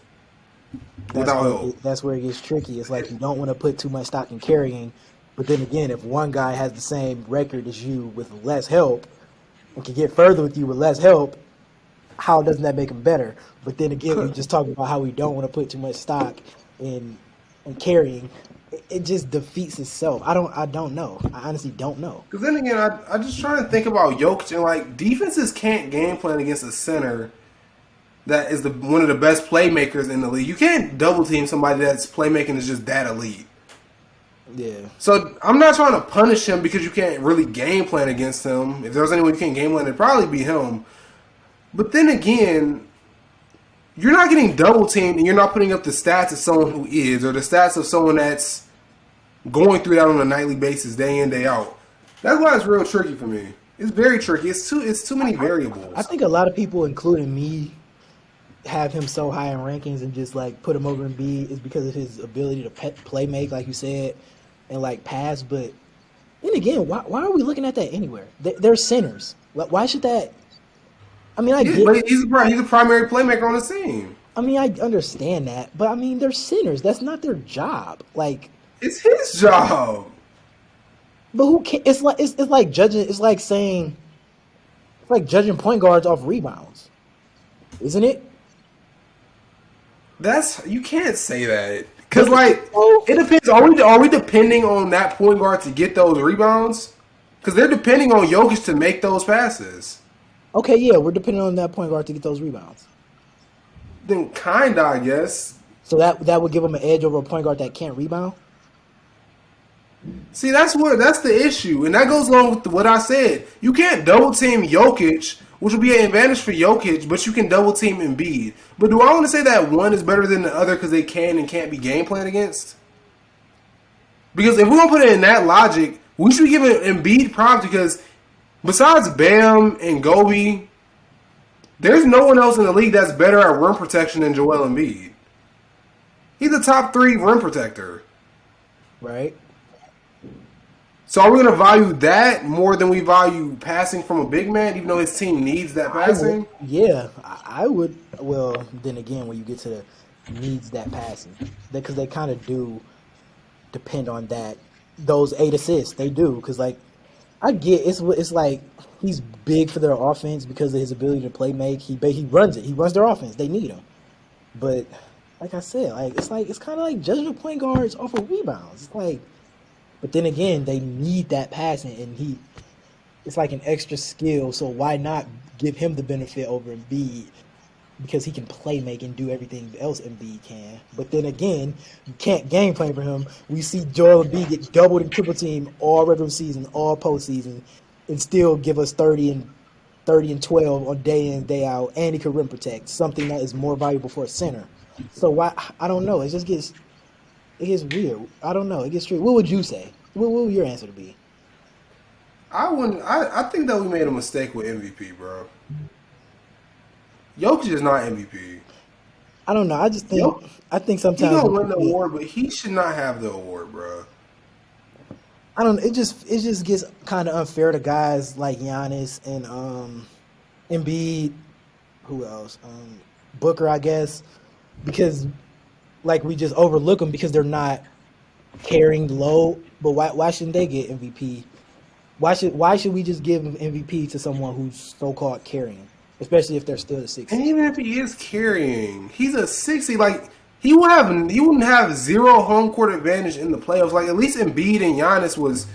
[SPEAKER 1] without help?
[SPEAKER 2] that's where it gets tricky. It's like you don't want to put too much stock in carrying, but then again, if one guy has the same record as you with less help and can get further with you with less help, how doesn't that make him better? But then again, we just talking about how we don't want to put too much stock in carrying. It just defeats itself. I don't know. I honestly don't know.
[SPEAKER 1] Because then again, I just trying to think about Jokic and like defenses can't game plan against a center that is one of the best playmakers in the league. You can't double team somebody that's playmaking is just that elite.
[SPEAKER 2] Yeah.
[SPEAKER 1] So I'm not trying to punish him because you can't really game plan against him. If there's anyone you can't game plan, it'd probably be him. But then again, you're not getting double teamed and you're not putting up the stats of someone who is or the stats of someone that's going through that on a nightly basis, day in, day out. That's why it's real tricky for me. It's very tricky. It's too many variables.
[SPEAKER 2] I think a lot of people, including me, have him so high in rankings and just like put him over in B is because of his ability to play make, like you said, and like pass. But then again, why are we looking at that anywhere? They're centers. Why should that? I mean,
[SPEAKER 1] he's a primary playmaker on the team.
[SPEAKER 2] I mean, I understand that, but I mean, they're centers. That's not their job. Like,
[SPEAKER 1] it's his job.
[SPEAKER 2] But who can? It's like judging. It's like saying, it's like judging point guards off rebounds, isn't it?
[SPEAKER 1] You can't say that because like it depends. Are we depending on that point guard to get those rebounds? Because they're depending on Jokic to make those passes.
[SPEAKER 2] Okay, yeah, we're depending on that point guard to get those rebounds.
[SPEAKER 1] Then kinda, I guess.
[SPEAKER 2] So that would give them an edge over a point guard that can't rebound.
[SPEAKER 1] See, that's the issue, and that goes along with what I said. You can't double team Jokic, which will be an advantage for Jokic, but you can double team Embiid. But do I want to say that one is better than the other because they can and can't be game planned against? Because if we're gonna put it in that logic, we should be giving Embiid props because besides Bam and Gobe, there's no one else in the league that's better at rim protection than Joel Embiid. He's a top 3 rim protector.
[SPEAKER 2] Right.
[SPEAKER 1] So are we going to value that more than we value passing from a big man, even though his team needs that passing?
[SPEAKER 2] I would. Well, then again, when you get to the needs that passing, because they kind of do depend on that. Those 8 assists, they do. Because like, I get it's like he's big for their offense because of his ability to play make. He runs it. He runs their offense. They need him. But like I said, it's kind of like judging the point guards off of rebounds. It's like. But then again, they need that passing, and it's like an extra skill. So why not give him the benefit over Embiid because he can play make and do everything else Embiid can. But then again, you can't game plan for him. We see Joel Embiid get doubled and triple team all regular season, all postseason, and still give us 30 and 12 on day in day out, and he can rim protect, something that is more valuable for a center. So why? I don't know. It just gets. It gets weird. I don't know. It gets weird. What would you say? What would your answer to be?
[SPEAKER 1] I wouldn't. I think that we made a mistake with MVP, bro. Jokic is not MVP.
[SPEAKER 2] I don't know. I just think
[SPEAKER 1] He
[SPEAKER 2] sometimes
[SPEAKER 1] gonna win the award, but he should not have the award, bro.
[SPEAKER 2] I don't. It just gets kind of unfair to guys like Giannis and Embiid. Who else? Booker, I guess, because like we just overlook them because they're not carrying the load. But why shouldn't they get MVP? Why should we just give MVP to someone who's so-called carrying, especially if they're still a 60?
[SPEAKER 1] And even if he is carrying, he's a 60. Like he wouldn't have zero home court advantage in the playoffs. Like at least Embiid and Giannis was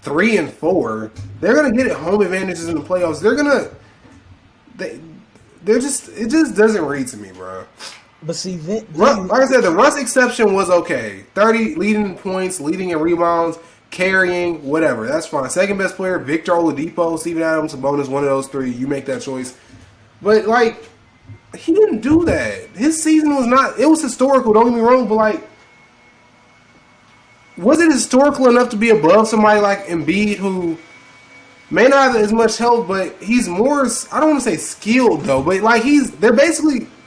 [SPEAKER 1] 3 and 4. They're gonna get home advantages in the playoffs. They're just it just doesn't read to me, bro.
[SPEAKER 2] But see,
[SPEAKER 1] Like I said, the Russ exception was okay. 30 leading in points, leading in rebounds, carrying, whatever. That's fine. Second best player, Victor Oladipo, Steven Adams, Sabonis, one of those three. You make that choice. But, like, he didn't do that. His season was not – it was historical, don't get me wrong, but, like, was it historical enough to be above somebody like Embiid who may not have as much help, but he's more – I don't want to say skilled, though, but, like, they're basically –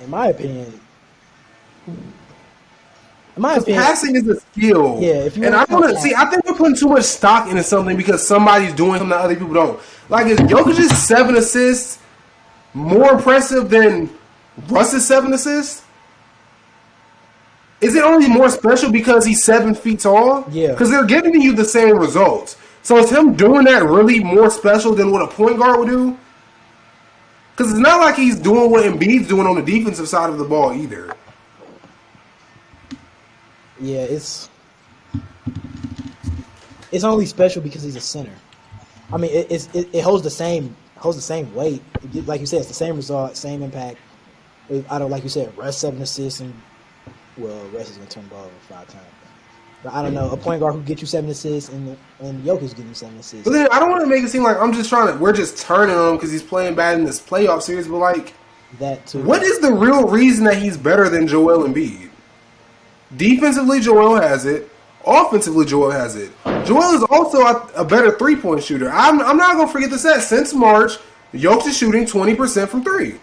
[SPEAKER 2] in my opinion,
[SPEAKER 1] passing is a skill.
[SPEAKER 2] Yeah, if you
[SPEAKER 1] and I want to see. I think we're putting too much stock into something because somebody's doing something that other people don't. Like, is Jokic's 7 assists more impressive than Russ's 7 assists? Is it only more special because he's 7 feet tall?
[SPEAKER 2] Yeah.
[SPEAKER 1] Because they're giving you the same results. So is him doing that really more special than what a point guard would do? Because it's not like he's doing what Embiid's doing on the defensive side of the ball either.
[SPEAKER 2] Yeah, it's only special because he's a center. I mean, it holds the same weight. Like you said, it's the same result, same impact. I don't like you said, Russ 7 assists and Russ is gonna turn the ball over 5 times. But I don't know, a point guard who gets you 7 assists and Jokic getting you 7 assists.
[SPEAKER 1] But then I don't want to make it seem like we're just turning on him because he's playing bad in this playoff series. But like
[SPEAKER 2] that too.
[SPEAKER 1] What is the real reason that he's better than Joel Embiid? Defensively, Joel has it. Offensively, Joel has it. Joel is also a better 3-point shooter. I'm not going to forget the stat. Since March, Jokic is shooting 20% from 3.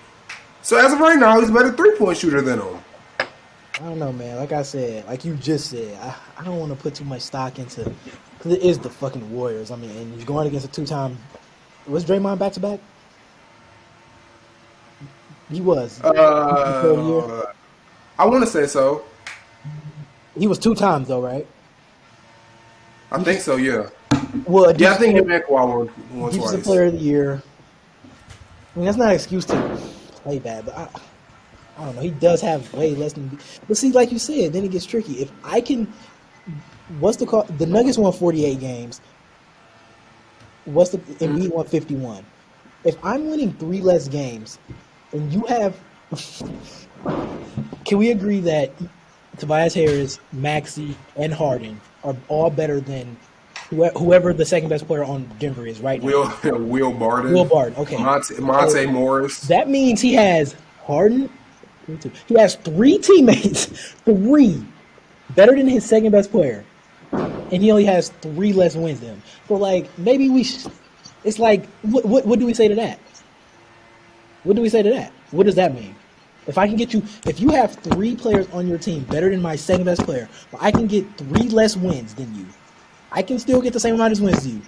[SPEAKER 1] So as of right now, he's a better 3-point shooter than him.
[SPEAKER 2] I don't know, man. Like I said, like you just said, I don't want to put too much stock into because it is the fucking Warriors. I mean, and you're going against a 2-time. Was Draymond back-to-back? He was.
[SPEAKER 1] I want to say so.
[SPEAKER 2] He was 2 times though, right?
[SPEAKER 1] I think so, yeah.
[SPEAKER 2] Well,
[SPEAKER 1] yeah, I think he made Kawhi once twice.
[SPEAKER 2] Defensive Player of the Year. I mean, that's not an excuse to play bad, but I don't know. He does have way less than. But see, like you said, then it gets tricky. If I can, what's the call? The Nuggets won 48 games. What's the Embiid won 51? If I'm winning 3 less games, and you have, can we agree that Tobias Harris, Maxey, and Harden are all better than whoever the second best player on Denver is right now?
[SPEAKER 1] Will Barton.
[SPEAKER 2] Will Barton. Okay.
[SPEAKER 1] Monte Morris.
[SPEAKER 2] That means he has Harden. He has 3 teammates, 3 better than his second best player, and he only has 3 less wins than him. So like maybe it's like what do we say to that? What do we say to that? What does that mean? If you have 3 players on your team better than my second best player, but I can get 3 less wins than you, I can still get the same amount of wins as you.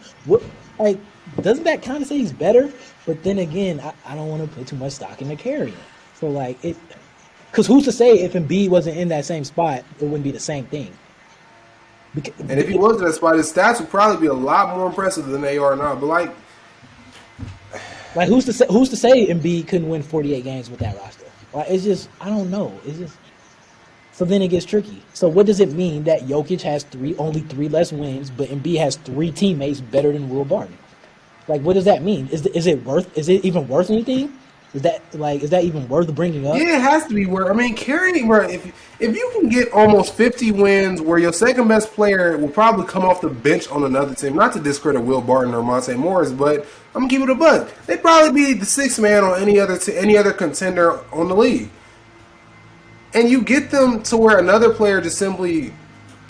[SPEAKER 2] Like, doesn't that kind of say he's better? But then again, I don't want to put too much stock in the carrying. So like because who's to say if Embiid wasn't in that same spot, it wouldn't be the same thing?
[SPEAKER 1] And if he was in that spot, his stats would probably be a lot more impressive than they are now. But
[SPEAKER 2] like who's to say Embiid couldn't win 48 games with that roster? Like, it's just, I don't know. It's just, so then it gets tricky. So what does it mean that Jokic has only 3 less wins, but Embiid has 3 teammates better than Will Barton? Like, what does that mean? Is it even worth anything? Is that even worth bringing up?
[SPEAKER 1] Yeah, it has to be worth. I mean, carrying, bro. If you can get almost 50 wins, where your second best player will probably come off the bench on another team, not to discredit Will Barton or Monte Morris, but I'm gonna give it a buck. They'd probably be the 6th man on any other contender on the league, and you get them to where another player just simply.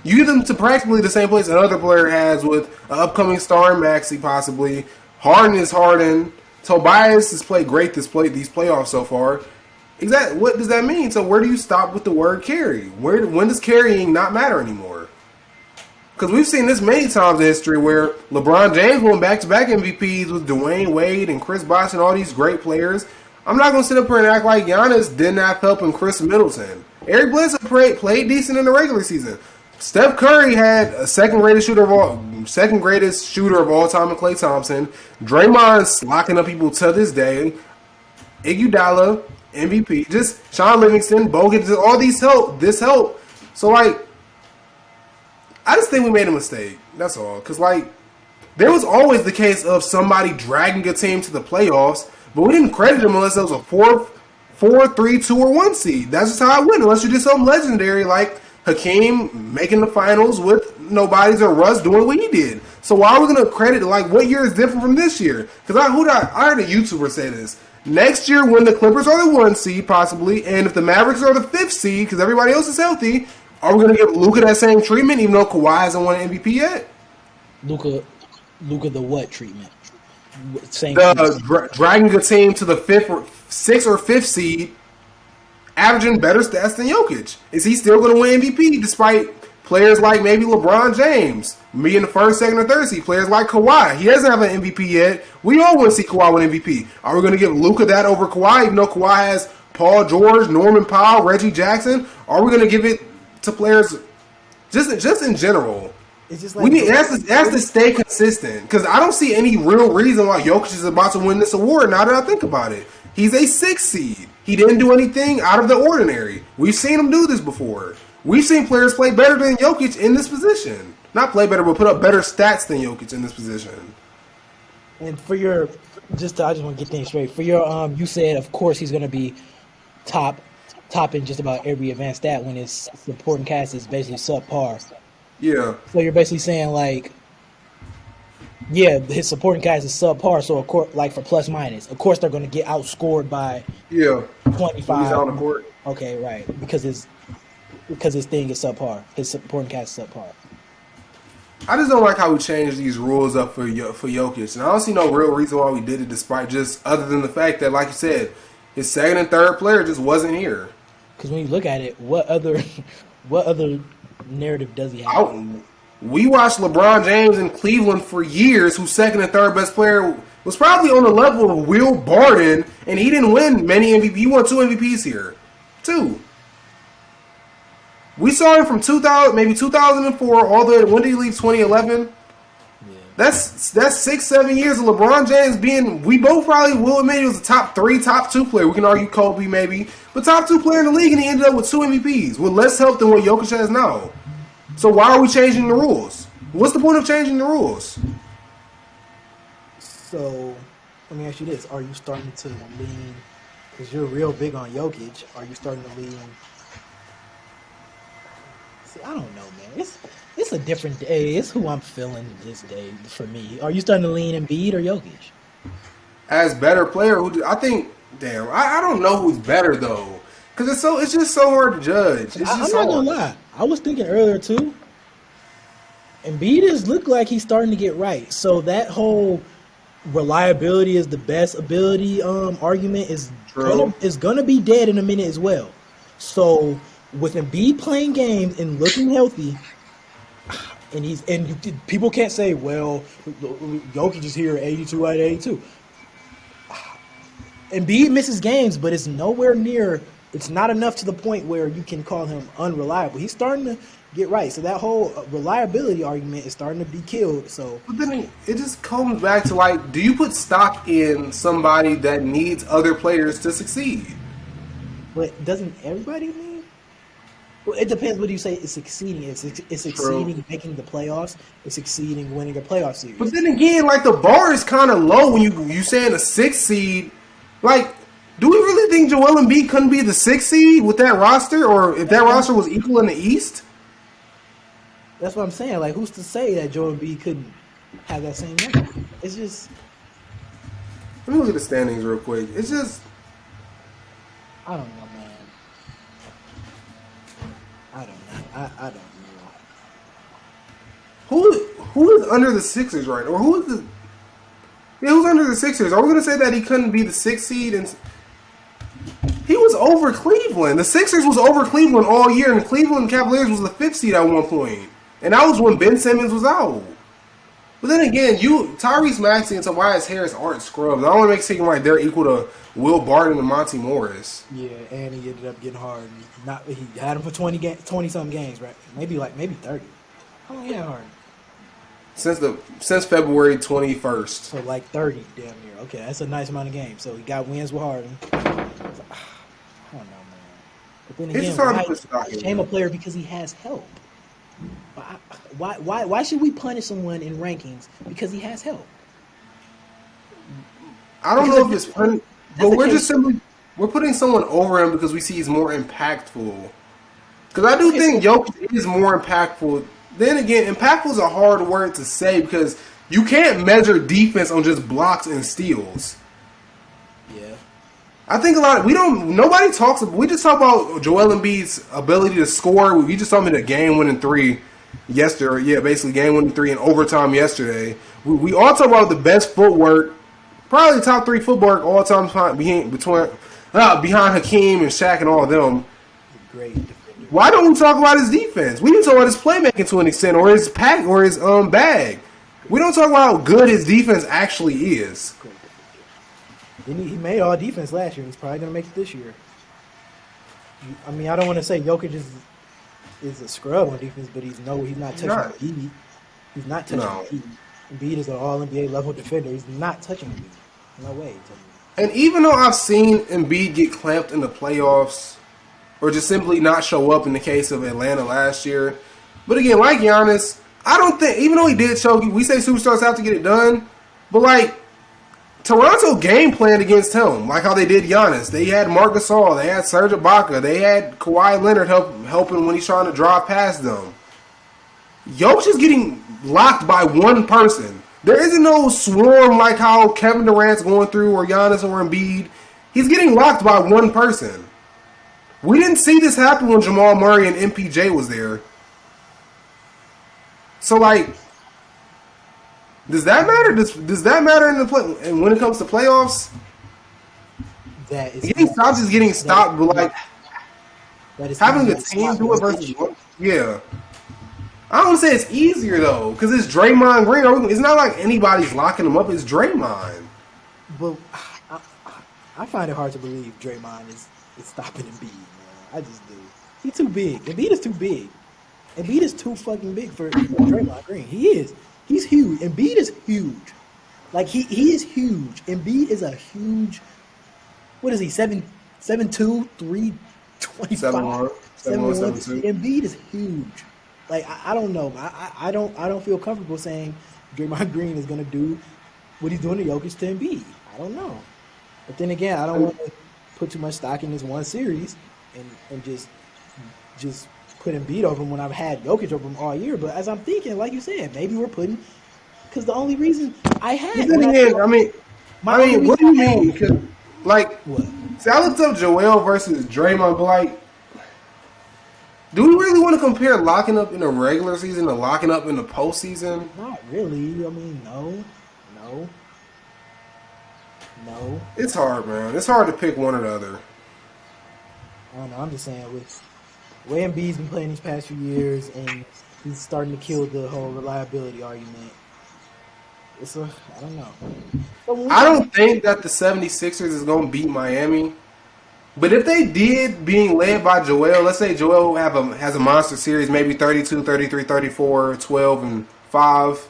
[SPEAKER 1] You get them to practically the same place another player has with an upcoming star in Maxey, possibly. Harden is Harden. Tobias has played great these playoffs so far. Exactly. What does that mean? So where do you stop with the word carry? When does carrying not matter anymore? Because we've seen this many times in history where LeBron James won back-to-back MVPs with Dwayne Wade and Chris Bosh and all these great players. I'm not going to sit up here and act like Giannis didn't have help in Chris Middleton. Eric Bledsoe played decent in the regular season. Steph Curry had a second greatest shooter of all time in Klay Thompson. Draymond's locking up people to this day. Iguodala, MVP. Just Sean Livingston, Bogut, all this help. So, like, I just think we made a mistake. That's all. Because, like, there was always the case of somebody dragging a team to the playoffs, but we didn't credit them unless it was a 4, 3, 2, or 1 seed. That's just how it went. Unless you did something legendary like Hakeem making the finals with nobodies or Russ doing what he did. So why are we going to credit, like, what year is different from this year? Because I heard a YouTuber say this. Next year, when the Clippers are the 1 seed, possibly, and if the Mavericks are the 5th seed, because everybody else is healthy, are we going to give Luka that same treatment, even though Kawhi hasn't won an MVP yet?
[SPEAKER 2] Luka the what treatment? Same.
[SPEAKER 1] Dragging a team to the 6th or 5th seed, averaging better stats than Jokic. Is he still going to win MVP despite players like maybe LeBron James, me in the 1st, 2nd, or 3rd seed? Players like Kawhi, he doesn't have an MVP yet. We all want to see Kawhi win MVP. Are we going to give Luka that over Kawhi, even though Kawhi has Paul George, Norman Powell, Reggie Jackson? Are we going to give it to players just in general?
[SPEAKER 2] It's just like
[SPEAKER 1] that's to stay consistent, because I don't see any real reason why Jokic is about to win this award. Now that I think about it, he's a 6th seed. He didn't do anything out of the ordinary. We've seen him do this before. We've seen players play better than Jokic in this position. Not play better, but put up better stats than Jokic in this position.
[SPEAKER 2] And for your, I just want to get things straight. For your, you said of course he's going to be top in just about every advanced stat when his supporting cast is basically subpar.
[SPEAKER 1] Yeah.
[SPEAKER 2] So you're basically saying, like, yeah, his supporting cast is subpar. So of course, like for plus minus, of course they're going to get outscored by 25.
[SPEAKER 1] He's on the court.
[SPEAKER 2] Okay, right, because his thing is subpar. His supporting cast is subpar.
[SPEAKER 1] I just don't like how we changed these rules up for Jokic, and I don't see no real reason why we did it, despite just other than the fact that, like you said, his 2nd and 3rd player just wasn't here.
[SPEAKER 2] Because when you look at it, what other narrative does he have?
[SPEAKER 1] We watched LeBron James in Cleveland for years, whose 2nd and 3rd best player was probably on the level of Will Barton, and he didn't win many MVP. He won 2 MVPs here. 2. We saw him from 2004 all the way. When did he leave? 2011. Yeah. That's 6-7 years of LeBron James being. We both probably will admit he was a top 3, top 2 player. We can argue Kobe maybe, but top 2 player in the league, and he ended up with 2 MVPs with less help than what Jokic has now. So why are we changing the rules? What's the point of changing the rules?
[SPEAKER 2] So let me ask you this: are you starting to lean? Because you're real big on Jokic. Are you starting to lean? See, I don't know, man. It's a different day. It's who I'm feeling this day for me. Are you starting to lean Embiid or Jokic?
[SPEAKER 1] As better player, I think. Damn, I don't know who's better though, because it's just so hard to judge. I'm
[SPEAKER 2] not gonna lie. I was thinking earlier too. Embiid has looked like he's starting to get right. So that whole reliability is the best ability argument is gonna be dead in a minute as well. So with Embiid playing games and looking healthy, and people can't say, well, Jokic is here at 82 out of 82. Embiid misses games, but it's nowhere near. It's not enough to the point where you can call him unreliable. He's starting to get right. So that whole reliability argument is starting to be killed. So,
[SPEAKER 1] but then it just comes back to, like, do you put stock in somebody that needs other players to succeed?
[SPEAKER 2] But doesn't everybody need? Well, it depends what you say is succeeding. It's succeeding making the playoffs. It's succeeding winning a playoff series.
[SPEAKER 1] But then again, like, the bar is kind of low when you saying a 6th seed. Like, do we really think Joel Embiid couldn't be the 6th seed with that roster, or if that roster was equal in the East?
[SPEAKER 2] That's what I'm saying. Like, who's to say that Joel Embiid couldn't have that same number? It's just.
[SPEAKER 1] Let me look at the standings real quick. It's just.
[SPEAKER 2] I don't know, man. I don't know. I don't know.
[SPEAKER 1] Who is under the Sixers right now? Or who is the? Yeah, who's under the Sixers? Are we gonna say that he couldn't be the 6th seed? And he was over Cleveland. The Sixers was over Cleveland all year, and the Cleveland Cavaliers was the 5th seed at one point. And that was when Ben Simmons was out. But then again, Tyrese Maxey and Tobias Harris aren't scrubs. I don't want to make it seem like they're equal to Will Barton and Monty Morris.
[SPEAKER 2] Yeah, and he ended up getting Harden. He had him for 20 something games, right? Maybe 30. How long he had Harden?
[SPEAKER 1] Since February 21st.
[SPEAKER 2] So like 30 damn near. Okay, that's a nice amount of games. So he got wins with Harden. I don't know, man. But then again, why shame a player because he has help? Why should we punish someone in rankings because he has help?
[SPEAKER 1] I don't know if it's punish, but we're putting someone over him because we see he's more impactful. Because I do think Jokic is more impactful. Then again, impactful is a hard word to say because you can't measure defense on just blocks and steals.
[SPEAKER 2] Yeah.
[SPEAKER 1] I think nobody talks about, we just talk about Joel Embiid's ability to score. We just saw him in a game-winning 3 yesterday. Yeah, basically game-winning 3 in overtime yesterday. We all talk about the best footwork, probably the top 3 footwork all time behind Hakeem and Shaq and all of them.
[SPEAKER 2] Great.
[SPEAKER 1] Why don't we talk about his defense? We can talk about his playmaking to an extent, or his pack, or his bag. We don't talk about how good his defense actually is.
[SPEAKER 2] He made all defense last year. He's probably going to make it this year. I mean, I don't want to say Jokic is a scrub on defense, but he's not touching Embiid. He's not touching Embiid. Embiid is an all-NBA level defender. He's not touching Embiid. No way.
[SPEAKER 1] And even though I've seen Embiid get clamped in the playoffs, or just simply not show up in the case of Atlanta last year. But again, like Giannis, I don't think, even though he did choke, we say superstars have to get it done, but like, Toronto game planned against him, like how they did Giannis. They had Marc Gasol, they had Serge Ibaka, they had Kawhi Leonard helping when he's trying to drive past them. Jokic is getting locked by one person. There isn't no swarm like how Kevin Durant's going through, or Giannis or Embiid. He's getting locked by one person. We didn't see this happen when Jamal Murray and MPJ was there. So, like, does that matter? Does that matter in the play? And when it comes to playoffs, getting stopped, but like having a team do it versus one. Yeah, I don't want to say it's easier though, because it's Draymond Green. It's not like anybody's locking him up. It's Draymond.
[SPEAKER 2] But I find it hard to believe Draymond is stopping Embiid. Man. I just do. He's too big. Embiid is too big. Embiid is too fucking big for Draymond Green. He is. He's huge. Embiid is huge. Like he is huge. Embiid is a huge. What is he? 7'2", 325.
[SPEAKER 1] 7'1", 7'2".
[SPEAKER 2] Embiid is huge. Like I don't know. I don't feel comfortable saying Draymond Green is gonna do what he's doing to Jokic to Embiid. I don't know. But then again, I don't want to put too much stock in this one series and just put Embiid over him when I've had Jokic over him all year. But as I'm thinking, like you said, maybe we're putting, because the only reason I had.
[SPEAKER 1] What do you mean? Because like,
[SPEAKER 2] what?
[SPEAKER 1] See, I looked up Joel versus Draymond, but like, do we really want to compare locking up in the regular season to locking up in the postseason?
[SPEAKER 2] Not really. I mean, no.
[SPEAKER 1] It's hard, man. It's hard to pick one or the other.
[SPEAKER 2] I don't know. I'm just saying, with the way Embiid's been playing these past few years, and he's starting to kill the whole reliability argument. I don't know.
[SPEAKER 1] I don't think that the 76ers is going to beat Miami. But if they did, being led by Joel, let's say Joel has a monster series, maybe 32, 33, 34, 12, and 5.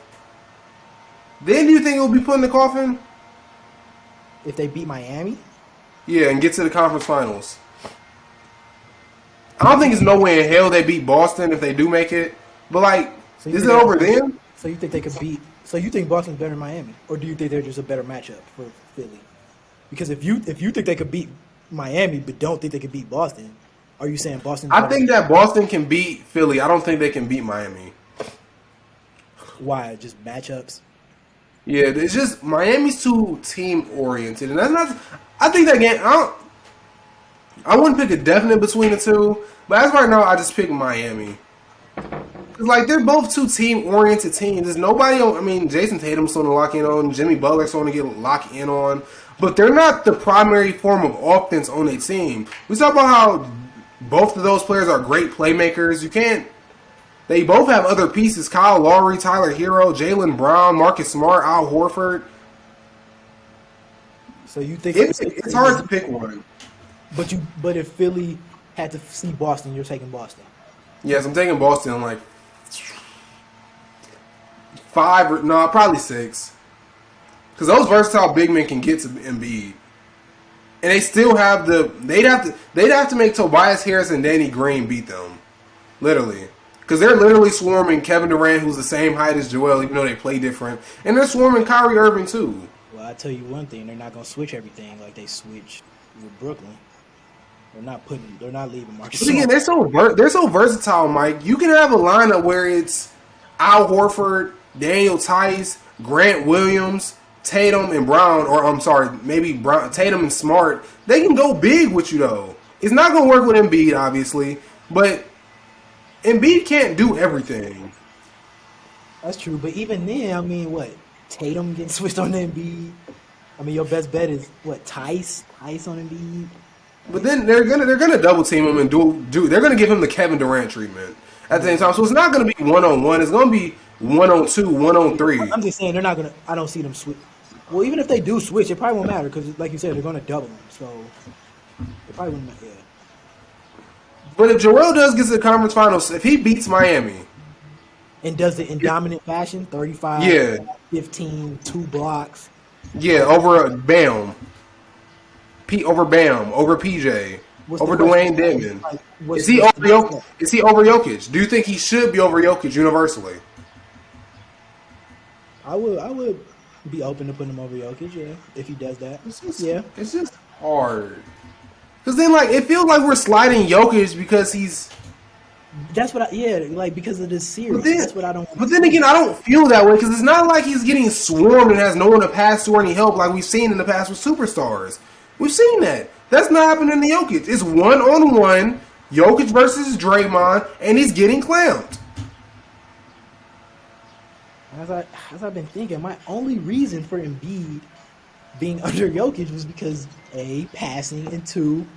[SPEAKER 1] Then do you think it will be put in the coffin?
[SPEAKER 2] If they beat Miami?
[SPEAKER 1] Yeah, and get to the conference finals. I don't think there's no way in hell they beat Boston if they do make it. But, like, is it over then?
[SPEAKER 2] So you think they could beat... So you think Boston's better than Miami? Or do you think they're just a better matchup for Philly? Because if you think they could beat Miami but don't think they could beat Boston, are you saying Boston?
[SPEAKER 1] I think that Boston can beat Philly. I don't think they can beat Miami.
[SPEAKER 2] Why? Just matchups?
[SPEAKER 1] Yeah, it's just Miami's too team oriented, and that's not. I think that game. I wouldn't pick a definite between the two, but as right now, I just pick Miami. Like they're both two team-oriented teams. There's nobody on. I mean, Jason Tatum's on to lock in on. Jimmy Butler's on to get locked in on. But they're not the primary form of offense on a team. We talk about how both of those players are great playmakers. You can't. They both have other pieces: Kyle Lowry, Tyler Hero, Jaylen Brown, Marcus Smart, Al Horford.
[SPEAKER 2] So you think
[SPEAKER 1] It's hard to pick one.
[SPEAKER 2] But if Philly had to see Boston, you're taking Boston.
[SPEAKER 1] Yes, I'm taking Boston like 5 or no, probably 6. Because those versatile big men can get to Embiid, and they still have they'd have to make Tobias Harris and Danny Green beat them, literally. Because they're literally swarming Kevin Durant, who's the same height as Joel, even though they play different, and they're swarming Kyrie Irving too.
[SPEAKER 2] Well, I tell you one thing: they're not gonna switch everything like they switched with Brooklyn. They're not leaving Marcus.
[SPEAKER 1] But again, they're so versatile, Mike. You can have a lineup where it's Al Horford, Daniel Tice, Grant Williams, Tatum and Brown, or I'm sorry, maybe Tatum and Smart. They can go big with you though. It's not gonna work with Embiid, obviously, but Embiid can't do everything.
[SPEAKER 2] That's true, but even then, I mean, what Tatum getting switched on Embiid? I mean, your best bet is what Tice on Embiid.
[SPEAKER 1] But then they're gonna double team him and do they're gonna give him the Kevin Durant treatment at the same time. So it's not gonna be 1-on-1. It's gonna be 1-on-2, 1-on-3.
[SPEAKER 2] I'm just saying they're not gonna. I don't see them switch. Well, even if they do switch, it probably won't matter because, like you said, they're gonna double them. So it probably wouldn't matter. Yeah.
[SPEAKER 1] But if Joel does get to the conference finals, if he beats Miami
[SPEAKER 2] and does it in dominant fashion, 35,
[SPEAKER 1] yeah,
[SPEAKER 2] 15, 2 blocks.
[SPEAKER 1] Yeah, over Bam. Over Bam, over PJ, over Dwayne Dedmon. Like, is he over Jokic? Do you think he should be over Jokic universally?
[SPEAKER 2] I would be open to putting him over Jokic, yeah, if he does that.
[SPEAKER 1] It's just hard. Because then, like, it feels like we're sliding Jokic because he's.
[SPEAKER 2] That's what because of this series. That's what I don't.
[SPEAKER 1] But then again, I don't feel that way because it's not like he's getting swarmed and has no one to pass to or any help like we've seen in the past with superstars. We've seen that. That's not happening to Jokic. It's 1-on-1, Jokic versus Draymond, and he's getting clamped.
[SPEAKER 2] As I've been thinking, my only reason for Embiid being under Jokic was because A, passing, and 2,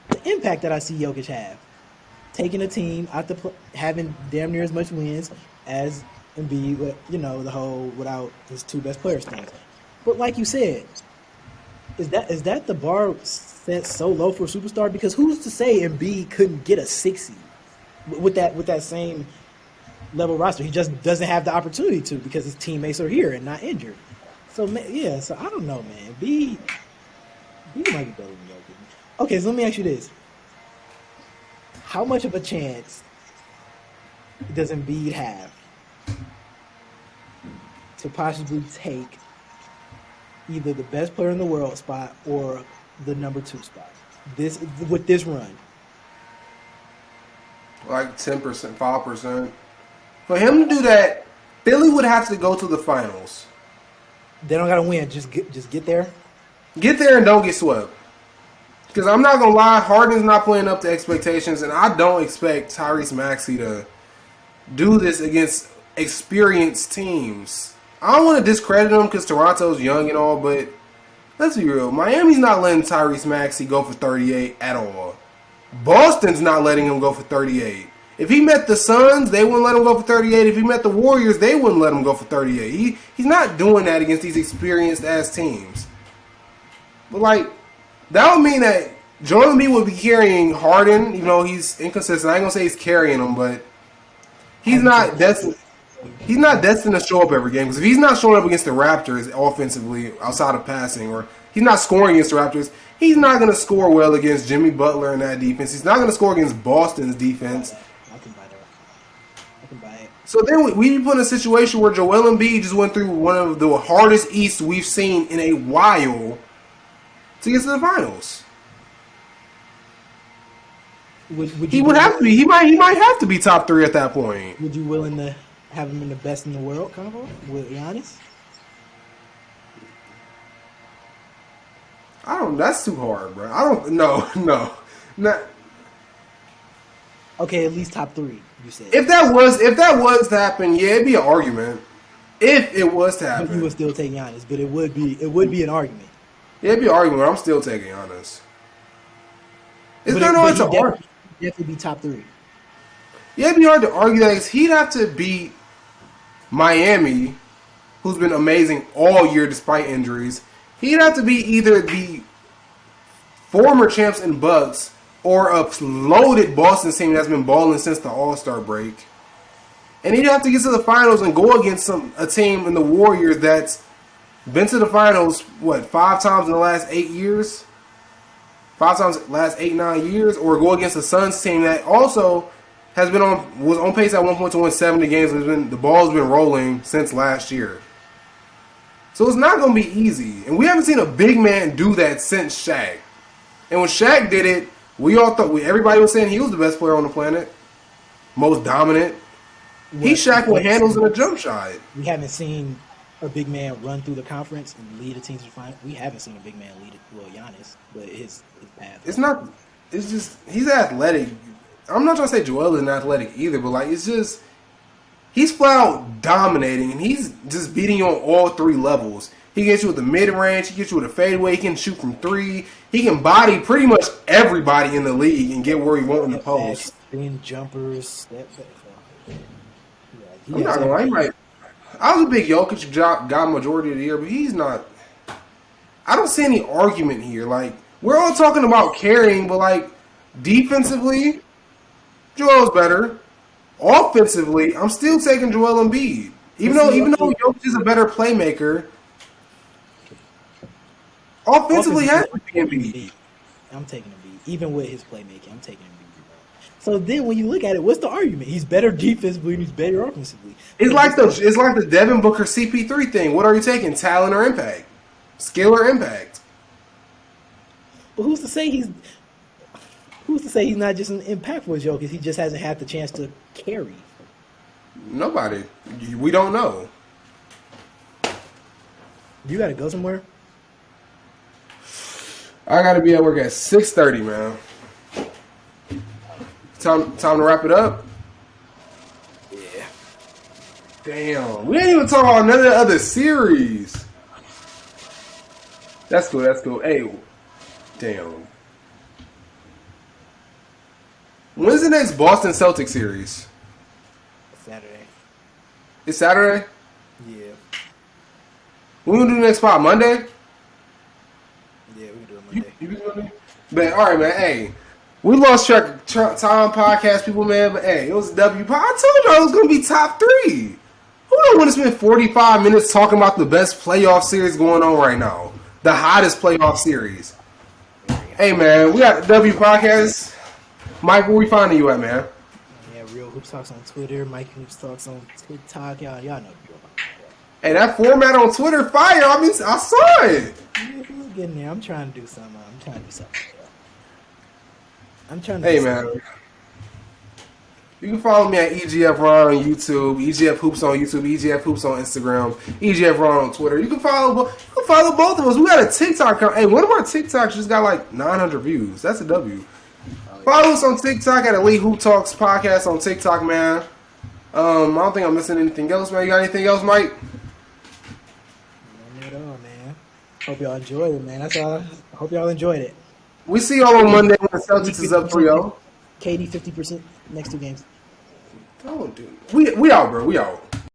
[SPEAKER 2] the impact that I see Jokic have. Taking a team out having damn near as much wins as Embiid, the whole without his 2 best players thing. But like you said, is that the bar set so low for a superstar? Because who's to say Embiid couldn't get a 6 seed with that same level roster? He just doesn't have the opportunity to because his teammates are here and not injured. So so I don't know, man. Embiid might be better than Jokic. Okay, so let me ask you this. How much of a chance does Embiid have to possibly take either the best player in the world spot or the number 2 spot with this run?
[SPEAKER 1] Like 10%, 5%. For him to do that, Philly would have to go to the finals.
[SPEAKER 2] They don't gotta win. Just get there.
[SPEAKER 1] Get there and don't get swept. Because I'm not going to lie, Harden's not playing up to expectations, and I don't expect Tyrese Maxey to do this against experienced teams. I don't want to discredit him because Toronto's young and all, but let's be real. Miami's not letting Tyrese Maxey go for 38 at all. Boston's not letting him go for 38. If he met the Suns, they wouldn't let him go for 38. If he met the Warriors, they wouldn't let him go for 38. He's not doing that against these experienced-ass teams. But, like, that would mean that Joel Embiid would be carrying Harden, even though he's inconsistent. I ain't gonna say he's carrying him, but he's not destined to show up every game. Because if he's not showing up against the Raptors offensively, outside of passing, or he's not scoring against the Raptors, he's not gonna score well against Jimmy Butler and that defense. He's not gonna score against Boston's defense.
[SPEAKER 2] I can buy it.
[SPEAKER 1] So then we put in a situation where Joel Embiid just went through one of the hardest Easts we've seen in a while to get to the finals. He would have to be. He might have to be top 3 at that point.
[SPEAKER 2] Would you willing to have him in the best in the world combo with Giannis?
[SPEAKER 1] That's too hard, bro. I don't. No. Not.
[SPEAKER 2] Okay, at least top 3. You said.
[SPEAKER 1] If that was to happen, yeah, it'd be an argument. If it was to happen,
[SPEAKER 2] but you would still take Giannis. But it would be an argument.
[SPEAKER 1] Yeah, it'd be an argument. I'm still taking Giannis. It's
[SPEAKER 2] But
[SPEAKER 1] not hard to argue.
[SPEAKER 2] Definitely be top 3.
[SPEAKER 1] Yeah, it'd be hard to argue that because he'd have to beat Miami, who's been amazing all year despite injuries. He'd have to beat either the former champs in Bucks or a loaded Boston team that's been balling since the All-Star break. And he'd have to get to the finals and go against a team in the Warriors that's been to the finals, 5 times in the last 8 years? 5 times in the last 8, 9 years? Or go against the Suns team that also was on pace at one point to win 70 games. The ball's been rolling since last year. So it's not going to be easy. And we haven't seen a big man do that since Shaq. And when Shaq did it, everybody was saying he was the best player on the planet. Most dominant. He's Shaq with handles and a jump shot.
[SPEAKER 2] We haven't seen a big man run through the conference and lead a team to the final. We haven't seen a big man lead it. Well, Giannis, but his path.
[SPEAKER 1] It's just he's athletic. I'm not trying to say Joel isn't athletic either, but it's just he's flat out dominating, and he's just beating you on all 3 levels. He gets you with the mid-range, he gets you with a fadeaway, he can shoot from 3, he can body pretty much everybody in the league and get where he wants in the post.
[SPEAKER 2] Screen jumpers, step back.
[SPEAKER 1] I'm not gonna lie, right. I was a big Jokic guy majority of the year, but he's not. I don't see any argument here. We're all talking about carrying, but defensively, Joel's better. Offensively, I'm still taking Joel Embiid. Even though Jokic is a better playmaker, offensively has to be Embiid.
[SPEAKER 2] I'm taking Embiid. Even with his playmaking, I'm taking Embiid. So then when you look at it, what's the argument? He's better defensively and he's better offensively. It's like
[SPEAKER 1] the Devin Booker CP3 thing. What are you taking? Talent or impact? Skill or impact?
[SPEAKER 2] But who's to say he's not just an impactful as Jokic? He just hasn't had the chance to carry.
[SPEAKER 1] Nobody. We don't know.
[SPEAKER 2] You got to go somewhere?
[SPEAKER 1] I got to be at work at 6:30, man. Time to wrap it up?
[SPEAKER 2] Yeah.
[SPEAKER 1] Damn. We ain't even talking about none of the other series. That's cool. Hey, damn. When's the next Boston Celtics series?
[SPEAKER 2] Saturday.
[SPEAKER 1] It's Saturday?
[SPEAKER 2] Yeah.
[SPEAKER 1] When we gonna do the next spot? Monday?
[SPEAKER 2] Yeah, we can do it Monday.
[SPEAKER 1] You Monday? But, all right, man. Hey. We lost track of time, podcast people, man, but hey, it was a W. I told y'all it was going to be top 3. Who don't want to spend 45 minutes talking about the best playoff series going on right now? The hottest playoff series. Hey, man, we got the W podcast. Mike, where we finding you at, man?
[SPEAKER 2] Yeah, Realhooptalks on Twitter, Mikeyhooptalks on TikTok. Y'all know.
[SPEAKER 1] Hey, that format on Twitter, fire. I saw it.
[SPEAKER 2] We're getting there. I'm trying to do something.
[SPEAKER 1] Hey, man. You can follow me at EGF Ron on YouTube, EGF Hoops on YouTube, EGF Hoops on Instagram, EGF Ron on Twitter. You can follow both of us. We got a TikTok account. Hey, one of our TikToks just got 900 views. That's a W. Follow us on TikTok at Realhooptalks podcast on TikTok, man. I don't think I'm missing anything else, man. You got anything else, Mike?
[SPEAKER 2] Nothing at all, man. Hope y'all enjoyed it, man. That's all. I hope y'all enjoyed it.
[SPEAKER 1] We see y'all on Monday when the Celtics is up 3-0.
[SPEAKER 2] KD 50% next 2 games.
[SPEAKER 1] Oh, dude. We out, bro. We out.